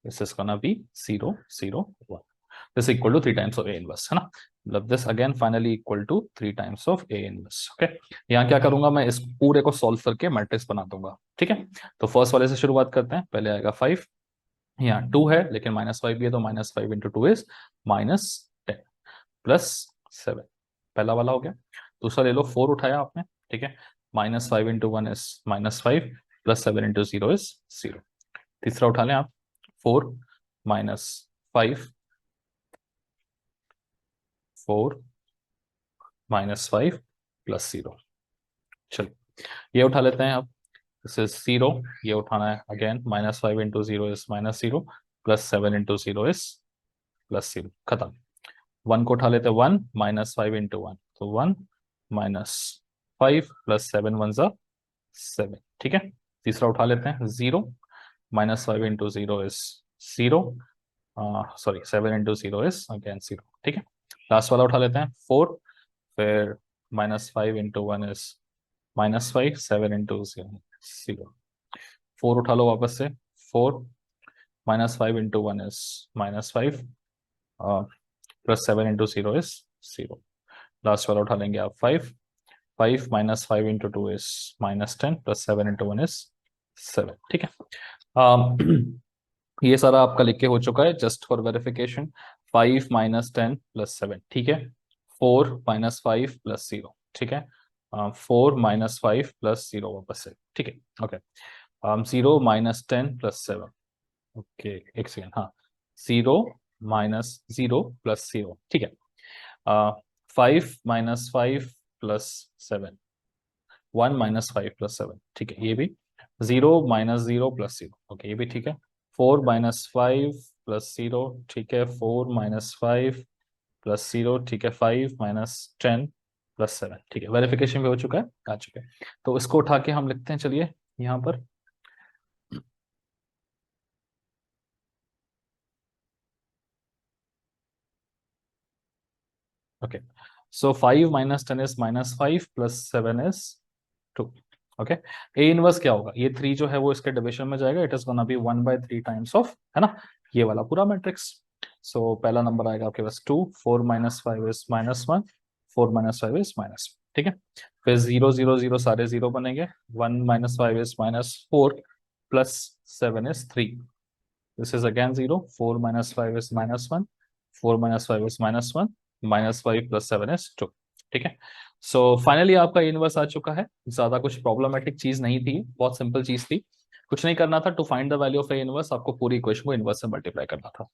this is gonna be 0,0,1, this equal to 3 times of A inverse, है ना। मतलब this again finally equal to 3 times of A inverse. Okay, यहाँ क्या करूंगा मैं, इस पूरे को सॉल्व करके मैट्रिक्स बना दूंगा, ठीक है। तो फर्स्ट वाले से शुरुआत करते हैं, पहले आएगा 5, यहाँ 2 है लेकिन -5 भी है, तो -5 इंटू 2 इज -10 प्लस 7, पहला वाला हो गया। दूसरा ले लो, 4 उठाया आपने, ठीक है, -5 into 1 is -5 plus 7 into 0 is 0। तीसरा उठा लें आप, 4 -5 4 -5 प्लस 0। चलिए ये उठा लेते हैं अब, दिस इज 0, ये उठाना है again, -5 into 0 is -0 plus 7 into 0 is +0, खत्म। 1 को उठा लेते हैं, 1 -5 इंटू 1, तो 1 -5 प्लस 7 1 ज़ा 7, ठीक है। तीसरा उठा लेते हैं, 0 -5 into 0 is 0, sorry 7 into 0 is again 0, ठीक है। लास्ट वाला उठा लेते हैं, 4, फिर -5 इंटू 1 इज -5, 7 इंटू 0 0, 4 उठा लो वापस से, 4 -5 into 1 is -5 plus 7 into 0 is 0। Last वाला उठा लेंगे आप, 5 5 -5 into 2 is -10 plus 7 into 1 is 7, ठीक है। ये सारा आपका लिख के हो चुका है, जस्ट फॉर वेरिफिकेशन, 5 -10 प्लस 7, ठीक है, 4 -5 प्लस 0, ठीक है, 4 -5 प्लस 0 वापस से, ठीक है। ओके, 0 -10 प्लस 7, ओके एक सेकेंड, हाँ 0 -0 प्लस 0, ठीक है, 5 -5 प्लस 7, 1 -5 प्लस 7, ठीक है, ये भी 0 -0 प्लस 0, ओके ये भी ठीक है, 4 -5 प्लस 0, ठीक है, 4 -5 प्लस 0, ठीक है, 5 -10 प्लस 7, ठीक है, वेरिफिकेशन भी हो चुका है, आ चुका है। तो इसको उठा के हम लिखते हैं, चलिए यहाँ पर, okay, so 5 minus 10 is -5 plus 7 is 2। Okay, A inverse क्या होगा, ये 3 जो है वो इसके डिविजन में जाएगा, it is gonna B 1/3 times of, है ना, ये वाला पूरा मैट्रिक्स। सो पहला नंबर आएगा आपके पास 2, 4 minus 5 is -1, 4 minus 5 is minus, ठीक है। फिर 0 0 0 सारे 0 बनेंगे, 1 minus 5 is -4 plus 7 is 3। This is again 0, 4 minus 5 is -1, 4 minus 5 is -1, -5 plus 7 is 2, ठीक है। सो फाइनली आपका इनवर्स आ चुका है। ज्यादा कुछ प्रॉब्लमेटिक चीज नहीं थी, बहुत सिंपल चीज थी। कुछ नहीं करना था, to find the value of A inverse आपको पूरी इक्वेशन को इनवर्स से मल्टीप्लाई करना था।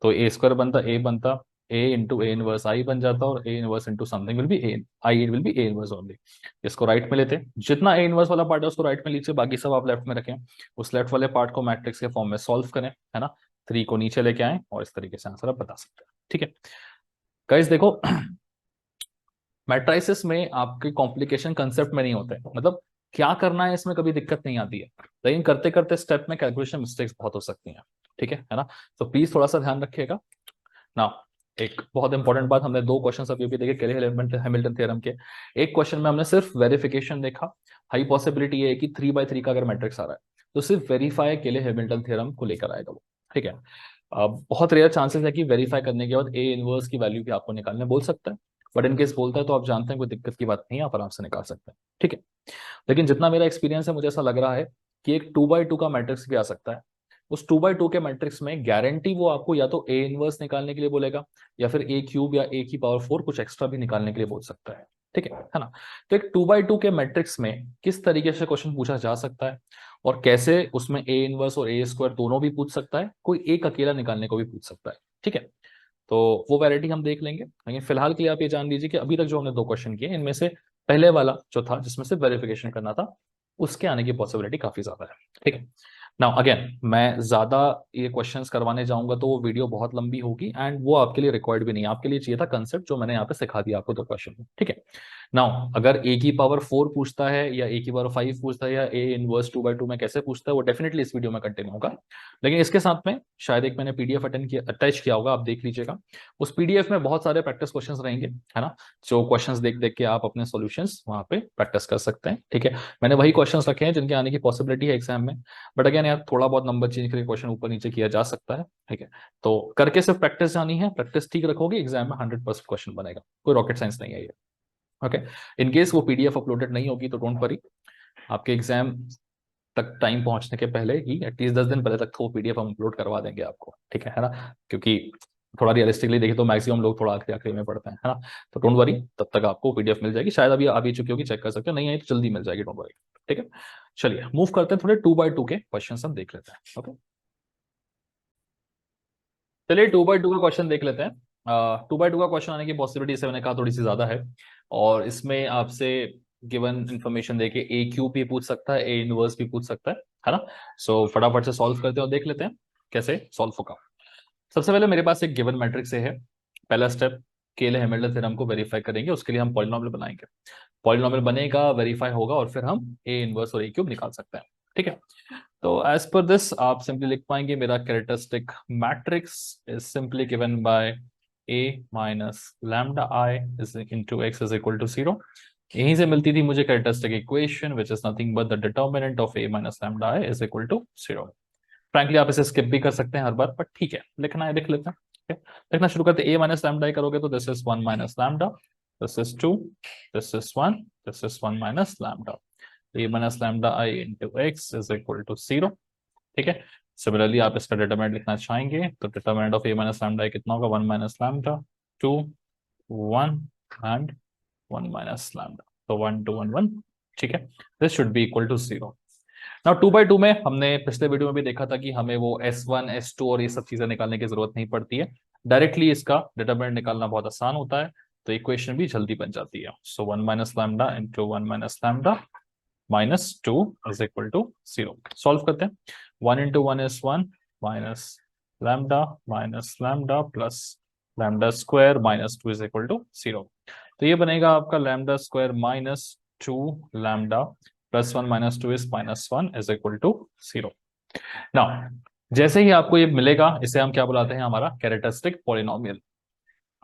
तो ए स्क्वायर बनता, ए बनता, ए इंटू ए इनवर्स आई बन जाता, और A inverse into something will be A I will be A inverse only. इसको राइट में लेते हैं, जितना ए इनवर्स वाला पार्ट है उसको राइट में लीजिए, बाकी सब आप लेफ्ट में रखें। उस लेफ्ट वाले पार्ट को मैट्रिक्स के फॉर्म में सॉल्व करें, है ना, 3 को नीचे लेके आए और इस तरीके से आंसर आप बता सकते हैं, ठीक है। गाइस देखो, मैट्राइसिस में आपके कॉम्प्लिकेशन कंसेप्ट में नहीं होते, मतलब क्या करना है इसमें कभी दिक्कत नहीं आती है, लेकिन करते करते स्टेप में कैलकुलेशन मिस्टेक्स बहुत हो सकती हैं, ठीक है ना। तो प्लीज थोड़ा सा ध्यान रखिएगा ना। एक बहुत इंपॉर्टेंट बात, हमने 2 क्वेश्चन अभी भी देखे केले हैमिल्टन थ्योरम के। एक क्वेश्चन में हमने सिर्फ वेरिफिकेशन देखा, हाई पॉसिबिलिटी ये है कि 3/3 का अगर मैट्रिक्स आ रहा है तो सिर्फ वेरीफाई केले हैमिल्टन थ्योरम को लेकर आएगा वो, ठीक है। बहुत रेयर चांसेस है कि वेरीफाई करने के बाद ए इनवर्स की वैल्यू भी आपको निकालने बोल सकता है, बट इनकेस बोलता है तो आप जानते हैं कोई दिक्कत की बात नहीं है, आप आराम से निकाल सकते हैं, ठीक है। लेकिन जितना मेरा एक्सपीरियंस है, मुझे ऐसा लग रहा है कि एक 2/2 का मैट्रिक्स भी आ सकता है। उस 2/2 के मैट्रिक्स में गारंटी वो आपको या तो ए इनवर्स निकालने के लिए बोलेगा, या फिर ए क्यूब या ए की पावर 4 कुछ एक्स्ट्रा भी निकालने के लिए बोल सकता है, ठीक है ना। तो एक 2/2 के मैट्रिक्स में किस तरीके से क्वेश्चन पूछा जा सकता है, और कैसे उसमें ए इनवर्स और ए स्क्वायर दोनों भी पूछ सकता है, कोई एक अकेला निकालने को भी पूछ सकता है, ठीक है। तो वो वैरायटी हम देख लेंगे, लेकिन फिलहाल के लिए आप ये जान लीजिए कि अभी तक जो हमने 2 क्वेश्चन किए, इनमें से पहले वाला जो था जिसमें से वेरिफिकेशन करना था, उसके आने की पॉसिबिलिटी काफी ज्यादा है, ठीक है। नाउ अगेन, मैं ज्यादा ये क्वेश्चंस करवाने जाऊंगा तो वो वीडियो बहुत लंबी होगी, एंड वो आपके लिए रिक्वायर्ड भी नहीं है। आपके लिए चाहिए था कंसेप्ट जो मैंने यहाँ पे सिखा दिया आपको 2 क्वेश्चन में, ठीक है। नाउ अगर ए की पावर 4 पूछता है, या ए की पावर 5 पूछता है, या ए इनवर्स 2/2 में कैसे पूछता है, वो डेफिनेटली इस वीडियो में कंटिन्यू होगा। लेकिन इसके साथ में शायद एक मैंने पीडीएफ अटैच किया होगा, आप देख लीजिएगा। उस पीडीएफ में बहुत सारे प्रैक्टिस क्वेश्चंस रहेंगे, है ना, जो क्वेश्चंस देख देख के आप अपने सॉल्यूशंस वहां पे प्रैक्टिस कर सकते हैं, ठीक है। मैंने वही क्वेश्चंस रखे हैं जिनके आने की पॉसिबिलिटी है एग्जाम में, बट अगेन यार थोड़ा बहुत नंबर चेंज करके क्वेश्चन ऊपर नीचे किया जा सकता है, ठीक है। तो करके सिर्फ प्रैक्टिस जानी है, प्रैक्टिस ठीक रखोगे एग्जाम में 100% क्वेश्चन बनेगा, कोई रॉकेट साइंस नहीं है ये, ओके। इन केस वो पीडीएफ अपलोडेड नहीं होगी तो डोंट वरी, आपके एग्जाम तक टाइम पहुंचने के पहले ही, एटलीस्ट 10 दिन पहले तक तो वो पीडीएफ हम अपलोड करवा देंगे आपको, ठीक है ना। क्योंकि थोड़ा रियलिस्टिकली देखिए तो मैक्सिमम लोग थोड़ा आखिरी आखिरी में पढ़ते हैं, है ना। तो डोंट वरी, तब तक आपको पीडीएफ मिल जाएगी, शायद अभी आ भी चुकी होगी, चेक कर सकते हैं, नहीं आई तो जल्दी मिल जाएगी, डोंट वरी, ठीक है। चलिए मूव करते हैं, थोड़े 2/2 के क्वेश्चन हम देख लेते हैं, ओके। चलिए 2/2 का क्वेश्चन देख लेते हैं। 2/2 का क्वेश्चन आने की पॉसिबिलिटी से मैंने कहा थोड़ी सी ज्यादा है, और इसमें आपसे गिवन इंफॉर्मेशन देके ए क्यूब भी पूछ सकता है, ए इनवर्स भी पूछ सकता है ना। सो फटाफट से सॉल्व करते हैं और देख लेते हैं कैसे सॉल्व होगा। सबसे पहले मेरे पास एक गिवन मैट्रिक्स है। पहला स्टेप, केले हैमिल्टन थ्योरम को वेरीफाई करेंगे, उसके लिए हम पॉलिनोमियल बनाएंगे। पॉलिनोमियल बनेगा, वेरीफाई होगा, और फिर हम ए इनवर्स और ए क्यूब निकाल सकते हैं, ठीक है। तो एज पर दिस आप सिंपली लिख पाएंगे, मेरा characteristic matrix is simply given by a minus lambda I is into x is equal to 0। यहीं से मिलती थी मुझे characteristic equation which is nothing but the determinant of a minus lambda I is equal to 0। Frankly आप इसे स्किप भी कर सकते हैं हर बार, बट ठीक है, लिखना है लिख लेते हैं, ठीक है। लिखना शुरू करते हैं, a माइनस लैम्डा आई करोगे तो this is 1 minus lambda, this is 2, this is 1, this is 1 minus lambda, a minus lambda I into x is equal to 0, ठीक है। सिमिलरली आप इसका डिटरमिनेंट लिखना चाहेंगे तो determinant of a minus lambda I कितना होगा, 1 minus lambda, 2, 1 and 1 minus lambda, तो 1 2 1 1, ठीक है। This should be equal to 0। Now 2/2 में हमने पिछले वीडियो में भी देखा था कि हमें वो S1 S2 और ये सब चीजें निकालने की जरूरत नहीं पड़ती है, डायरेक्टली इसका डिटरमिनेंट निकालना बहुत आसान होता है, तो इक्वेशन भी जल्दी बन जाती है। So 1 minus lambda into 1 minus lambda minus 2 is equal to 0। Solve करते हैं, 1 into 1 is 1 minus lambda plus lambda square minus 2 is equal to 0। तो ये बनेगा आपका lambda square minus 2 lambda plus 1 minus 2 is minus 1 is equal to 0। Now जैसे ही आपको ये मिलेगा, इसे हम क्या बुलाते हैं, हमारा कैरेक्टरिस्टिक पॉलिनोमियल।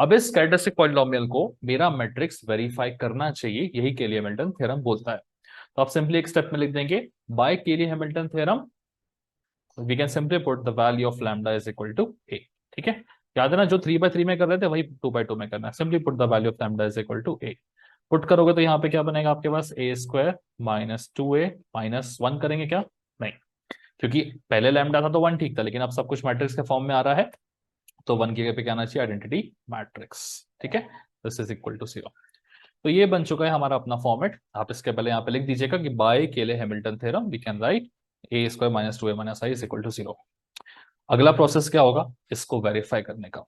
अब इस कैरेक्टरिस्टिक पॉलिनोमियल को मेरा मैट्रिक्स वेरीफाई करना चाहिए, यही केली हैमिल्टन थ्योरम बोलता है। तो आप सिंपली एक स्टेप में लिख देंगे by Cayley Hamilton theorem we can simply put the value of lambda is equal to A. ठीक है, याद है ना, जो 3/3 में कर रहे थे वही 2/2 में करना है। Simply put the value of lambda is equal to A. Put करोगे तो यहाँ पे क्या बनेगा आपके पास, A square minus 2a minus 1 करेंगे क्या, नहीं, क्योंकि पहले लैम्डा था तो 1 ठीक था, लेकिन अब सब कुछ मैट्रिक्स के फॉर्म में आ रहा है तो 1 की जगह पे क्या आना चाहिए, आइडेंटिटी मैट्रिक्स। ठीक है, दिस इज इक्वल टू 0। तो ये बन चुका है हमारा अपना फॉर्मेट। आप इसके पहले यहाँ पे लिख दीजिएगा कि by Cayley Hamilton theorem we can write A square minus 2a minus I is equal to 0। अगला प्रोसेस क्या होगा, इसको वेरीफाई करने का।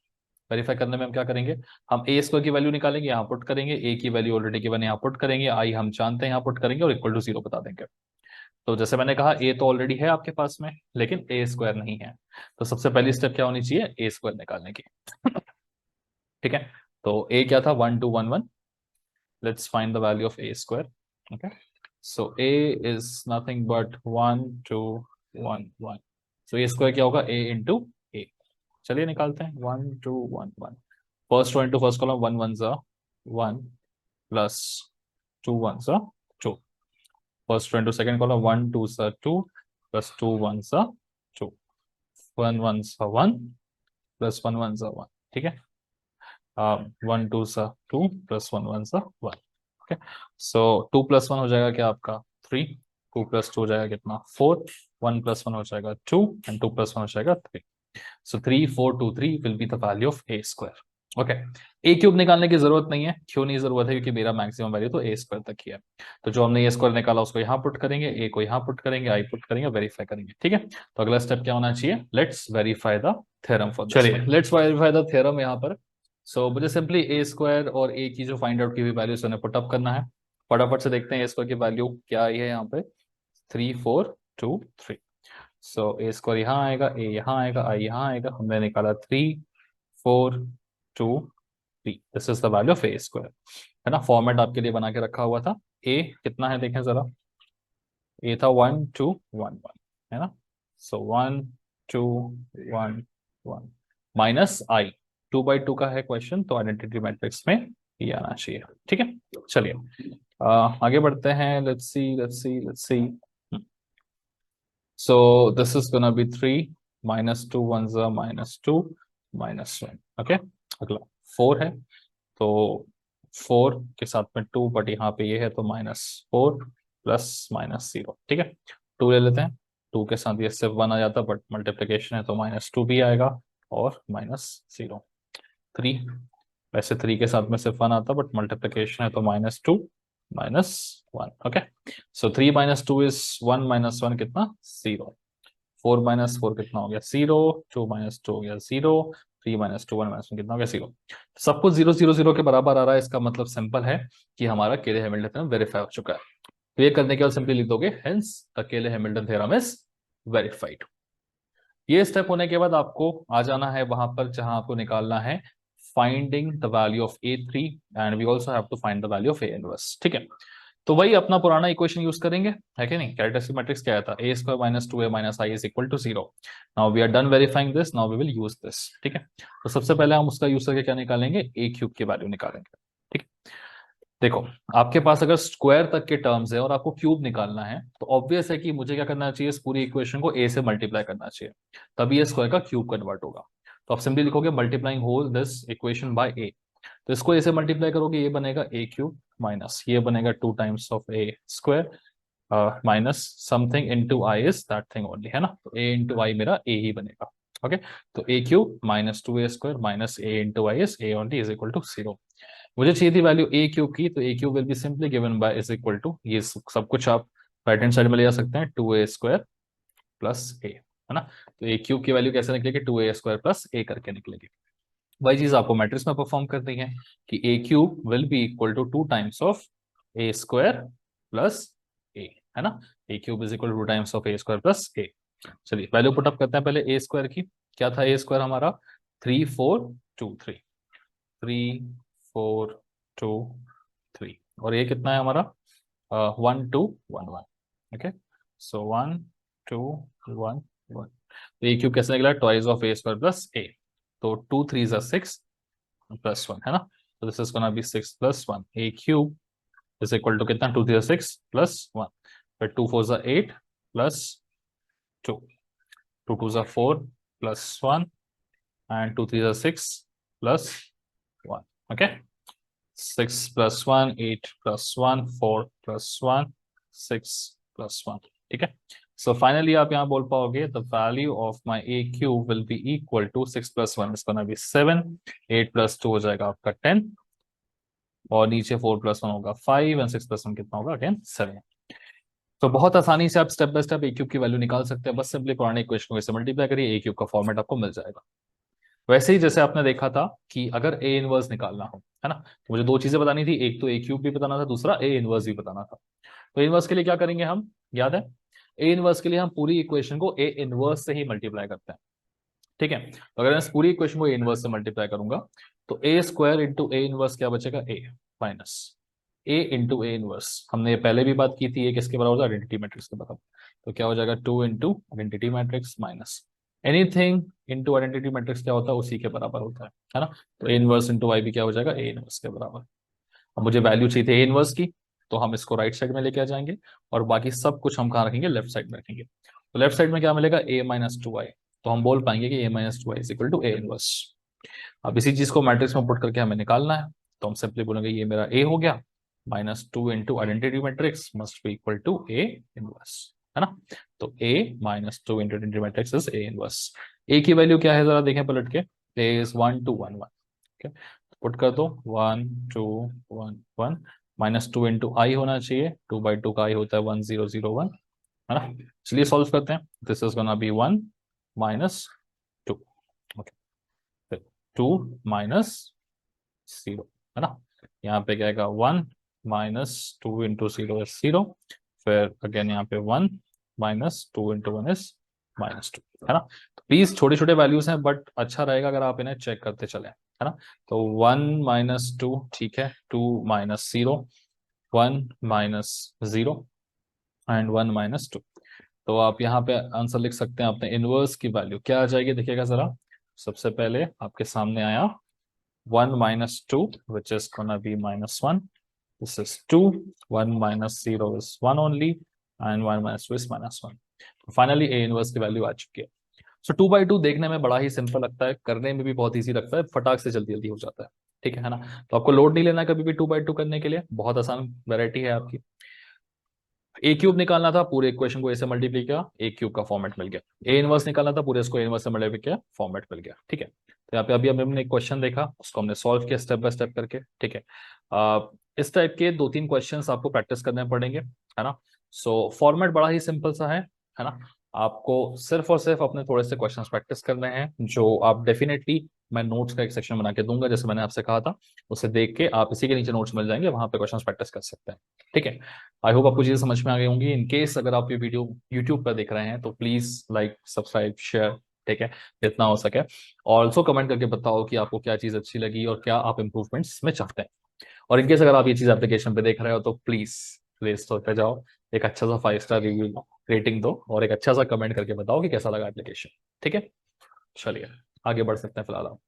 वेरीफाई करने में हम क्या करेंगे, हम ए स्क्वायर की वैल्यू निकालेंगे, यहाँ पुट करेंगे, ए की वैल्यू ऑलरेडी गिवन यहाँ पुट करेंगे, आई हम जानते हैं यहाँ पुट करेंगे और इक्वल टू 0 बता देंगे। तो जैसे मैंने कहा ए तो ऑलरेडी है आपके पास में, लेकिन ए स्क्वायर नहीं है, तो सबसे पहली स्टेप क्या होनी चाहिए, ए स्क्वायर निकालने की। ठीक है, तो ए क्या था, 1 2 1 1। Let's find the value of A square. Okay, so A is nothing but 1 2 1 1। So A square क्या होगा, ए इंटू ए। चलिए निकालते हैं, 1 2 1 1। First row into first column, 1 1 सा 1 प्लस 2 1 सा 2। First row into second column, 1 2 सा 2 प्लस 2 1 सा 2। 1 1 सा 1 प्लस 1 1 सा 1। ठीक है, 1 2 सा 2 प्लस 1 1 सा 1। ओके, सो 2 प्लस 1 हो जाएगा क्या आपका 3, 2 प्लस 2 हो जाएगा कितना 4, 1 प्लस 1 हो जाएगा 2 एंड 2 प्लस 1 हो जाएगा 3। सो 3 4 2 3 will be the value of A square. Okay, A cube निकालने की जरूरत नहीं है, क्यों नहीं जरूरत है, क्योंकि मेरा मैक्सिमम वैल्यू तो ए स्क्वायर तक ही है। तो जो हमने ए स्क्वायर निकाला उसको यहाँ पुट करेंगे, ए को यहाँ पुट करेंगे, आई पुट करेंगे, वेरीफाई करेंगे। ठीक है, तो अगला स्टेप क्या होना चाहिए, let's verify the theorem for this. चलिए लेट्स वेरीफाई द थ्योरम यहाँ पर। सो मुझे सिंपली ए स्क्वायर और ए की जो फाइंड आउट की हुई वैल्यू उन्हें पुटअप करना है। फटाफट से देखते हैं ए स्क्वायर की वैल्यू क्या आई है यहाँ पे, 3 4 2 3। सो ए स्क्वायर यहाँ आएगा, ए यहाँ आएगा, आई यहाँ आएगा, हमने निकाला 3 4 2 3। This is the value of A square, है ना। फॉर्मेट आपके लिए बना के रखा हुआ था। ए कितना है देखें जरा, ए था 1 2 1 1, है ना। सो 1 2 1 1 माइनस आई, 2/2 का है क्वेश्चन, तो आइडेंटिटी मैट्रिक्स में ये आना चाहिए। ठीक है, चलिए आगे बढ़ते हैं। Let's see let's see let's see. So this is gonna be 3 minus 2 1 minus 2 minus 1। Okay, अगला 4 है, तो 4 के साथ में 2, बट यहाँ पे ये है तो -4 प्लस -0। ठीक है, 2 ले लेते हैं, 2 के साथ ये सिर्फ 1 आ जाता, बट मल्टीप्लिकेशन है तो -2 भी आएगा और -0। 3, वैसे 3 के साथ में सिर्फ 1 आता, बट मल्टीप्लिकेशन है तो -2 -1। ओके, सो 3 - 2 इज 1 - 1 कितना 0। 4 - 4 कितना हो गया 0, 2 - 2 हो गया 0, 3 - 2 1 - 1 कितना हो गया 0। सब कुछ 0 0 0 के बराबर आ रहा है, इसका मतलब सिंपल है कि हमारा केले हैमिल्टन थ्योरम वेरीफाई हो चुका है। तो ये करने के बाद सिंपली लिख दोगे हेंस द केले हैमिल्टन थ्योरम इज वेरीफाइड। ये स्टेप होने के बाद आपको आ जाना है वहां पर जहां आपको निकालना है finding the value of a3 and we also have to find the value of a inverse. ठीक है, तो वही अपना पुराना इक्वेशन यूज करेंगे, है कि नहीं। कैरेक्टरिस्टिक मैट्रिक्स क्या था, a square minus 2a minus I is equal to 0। Now we are done verifying this, now we will use this. ठीक है, तो सबसे पहले हम उसका यूज करके क्या निकालेंगे, a क्यूब की वैल्यू निकालेंगे। ठीक है, देखो आपके पास अगर स्क्वायर तक के टर्म्स है और आपको क्यूब निकालना है तो ऑब्वियस है कि मुझे क्या करना चाहिए, इस पूरी इक्वेशन को a से मल्टीप्लाई करना चाहिए, तभी ये स्क्वायर का क्यूब कन्वर्ट होगा। तो आप सिंपली लिखोगे multiplying whole this equation by a। तो इसको a से मल्टीप्लाई करोगे, ये बनेगा a क्यूब माइनस ये बनेगा 2 times of a square minus something into I is that thing only, है ना। तो a इंटू आई मेरा a ही बनेगा। ओके, तो a cube minus 2a square minus a into I is a only is equal to 0। मुझे चाहिए थी वैल्यू ए क्यूब की, तो A cube will be simply given by is equal to, ये सब कुछ आप राइट हैंड साइड में ले जा सकते हैं, 2a स्क्वायर प्लस ए, है ना। तो ए क्यूब की वैल्यू कैसे निकलेगी, 2a स्क्वायर प्लस ए करके निकलेगी। वही चीज आपको मैट्रिक्स में परफॉर्म करनी है कि A cube will be equal to 2 times of A square plus A, है ना। A cube is equal to 2 times of A square plus A. चलिए वैल्यू पुटअप करते हैं पहले ए स्क्वायर की। क्या था ए स्क्वायर हमारा, 3 4 2 3, 3 4 2 3, और ये कितना है हमारा 1 2 1 1। Okay, so 1 2 1 1। तो ए क्यूब कैसे निकला, twice of A square plus A, तो 2 3 6, प्लस 1, है ना। तो this is gonna be 6 plus 1 A cube is equal to कितना, 2 3 6 प्लस 1, फिर 2 4 8 plus 2, 2 2 4 plus 1 and 2 3 6 plus 1. Okay, 6 plus 1 8 plus 1 4 plus 1 6 plus 1. ठीक है, सो फाइनली आप यहाँ बोल पाओगे the value of my A cube will be equal to 6 plus 1 is gonna be 7, 8 plus 2 हो जाएगा आपका 10, और नीचे 4 प्लस 1 होगा 5 एंड 6 प्लस 1 कितना होगा अगेन 7। तो बहुत आसानी से आप step by step A cube की वैल्यू निकाल सकते हैं, बस सिंपली पुराने इक्वेशन को इससे मल्टीप्लाई करिए, ए क्यूब का फॉर्मेट आपको मिल जाएगा। वैसे ही जैसे आपने देखा था कि अगर ए इनवर्स निकालना हो, है ना, तो मुझे दो चीजें बतानी थी, एक तो ए क्यूब भी बताना था, दूसरा ए इनवर्स भी बताना था। तो इनवर्स के लिए क्या करेंगे हम, याद है, ए इनवर्स के लिए हम पूरी इक्वेशन को ए इनवर्स से ही मल्टीप्लाई करते हैं। ठीक है, तो अगर मैं इस पूरी इक्वेशन को ए इनवर्स से मल्टीप्लाई करूंगा तो A square into A inverse क्या बचेगा, A minus A into A inverse. हमने ये पहले भी बात की थी, ए किसके बराबर होता है, आइडेंटिटी मैट्रिक्स के बराबर। तो क्या हो जाएगा 2 into identity matrix minus anything into identity matrix क्या होता है, उसी के बराबर होता है ना। तो ए इनवर्स इंटू वाई भी क्या हो जाएगा, ए इनवर्स के बराबर। अब मुझे वैल्यू चाहिए थी ए इनवर्स की, तो हम इसको राइट साइड में लेके आ जाएंगे और बाकी सब कुछ हम कहाँ रखेंगे, लेफ्ट साइड में रखेंगे। तो लेफ्ट साइड में क्या मिलेगा, ए माइनस टू वाई। तो हम बोल पाएंगे कि A minus two Y is equal to A inverse. अब इसी चीज को मैट्रिक्स में पुट करके हमें निकालना है, तो हम सिंपली बोलेंगे ये मेरा ए हो गया, minus two into identity matrix must be equal to A inverse, है ना। तो A minus two into identity matrix is A inverse. A की वैल्यू क्या है जरा देखें पलट के, ए इज 1 2 1 1। ओके, पुट कर दो 1 2 1 1, माइनस टू इंटू आई होना चाहिए, 2 बाई 2 का आई होता है 1 0 0 1, है ना। चलिए सॉल्व करते हैं, this is gonna B 1 minus 2, okay, 2 minus 0, है ना। यहाँ पे क्या आएगा 1 माइनस 2 इंटू 0 इज 0, फिर अगेन यहाँ पे 1 माइनस 2 इंटू 1 इज माइनस 2, है ना। तो प्लीज छोटे छोटे वैल्यूज हैं बट अच्छा रहेगा अगर आप इन्हें चेक करते चले, है ना। तो 1 माइनस 2, ठीक है, 2 माइनस 0, 1 माइनस 0 एंड 1 माइनस 2। तो आप यहाँ पे आंसर लिख सकते हैं अपने इनवर्स की वैल्यू क्या आ जाएगी, देखिएगा जरा। सबसे पहले आपके सामने आया 1 minus 2, which is gonna be minus 1. This is 2. 1 minus 0 is 1 only, and 1 minus 2 is minus 1. Finally A inverse की वैल्यू आ चुकी है। सो 2 बाई 2 देखने में बड़ा ही सिंपल लगता है, करने में भी बहुत इजी लगता है, फटाक से जल्दी जल्दी हो जाता है। ठीक है ना। तो आपको लोड नहीं लेना है कभी भी 2 बाई 2 करने के लिए, बहुत आसान वैरायटी है आपकी। ए क्यूब निकालना था, पूरे इक्वेशन को ए से मल्टीप्लाई किया, ए क्यूब का फॉर्मेट मिल गया। ए इनवर्स निकालना था, पूरे इसको ए इनवर्स से मल्टीप्लाई किया, फॉर्मेट मिल गया। ठीक है, तो यहाँ पे अभी हमने एक क्वेश्चन देखा, उसको हमने सॉल्व किया स्टेप बाय स्टेप करके। ठीक है, इस टाइप के 2 3 क्वेश्चंस आपको प्रैक्टिस करने पड़ेंगे, है ना। सो फॉर्मेट बड़ा ही सिंपल सा है ना। आपको सिर्फ और सिर्फ अपने थोड़े से क्वेश्चंस प्रैक्टिस करने हैं, जो आप डेफिनेटली, मैं नोट्स का एक सेक्शन बना के दूंगा जैसे मैंने आपसे कहा था, उसे देख के आप इसी के नीचे नोट्स मिल जाएंगे, वहां पे क्वेश्चंस प्रैक्टिस कर सकते हैं। ठीक है, आई होप आपको चीजें समझ में आ गई होंगी। इन केस अगर आप ये वीडियो यूट्यूब पर देख रहे हैं तो प्लीज लाइक सब्सक्राइब शेयर, ठीक है, जितना हो सके। और ऑल्सो कमेंट करके बताओ कि आपको क्या चीज अच्छी लगी और क्या आप इंप्रूवमेंट्स में चाहते हैं। और इनकेस अगर आप ये चीज एप्लीकेशन पे देख रहे हो तो प्लीज प्ले स्टोर पे जाओ, एक अच्छा सा 5 स्टार रिव्यू दो, रेटिंग दो, और एक अच्छा सा कमेंट करके बताओ कि कैसा लगा एप्लीकेशन। ठीक है, चलिए आगे बढ़ सकते हैं फिलहाल आप।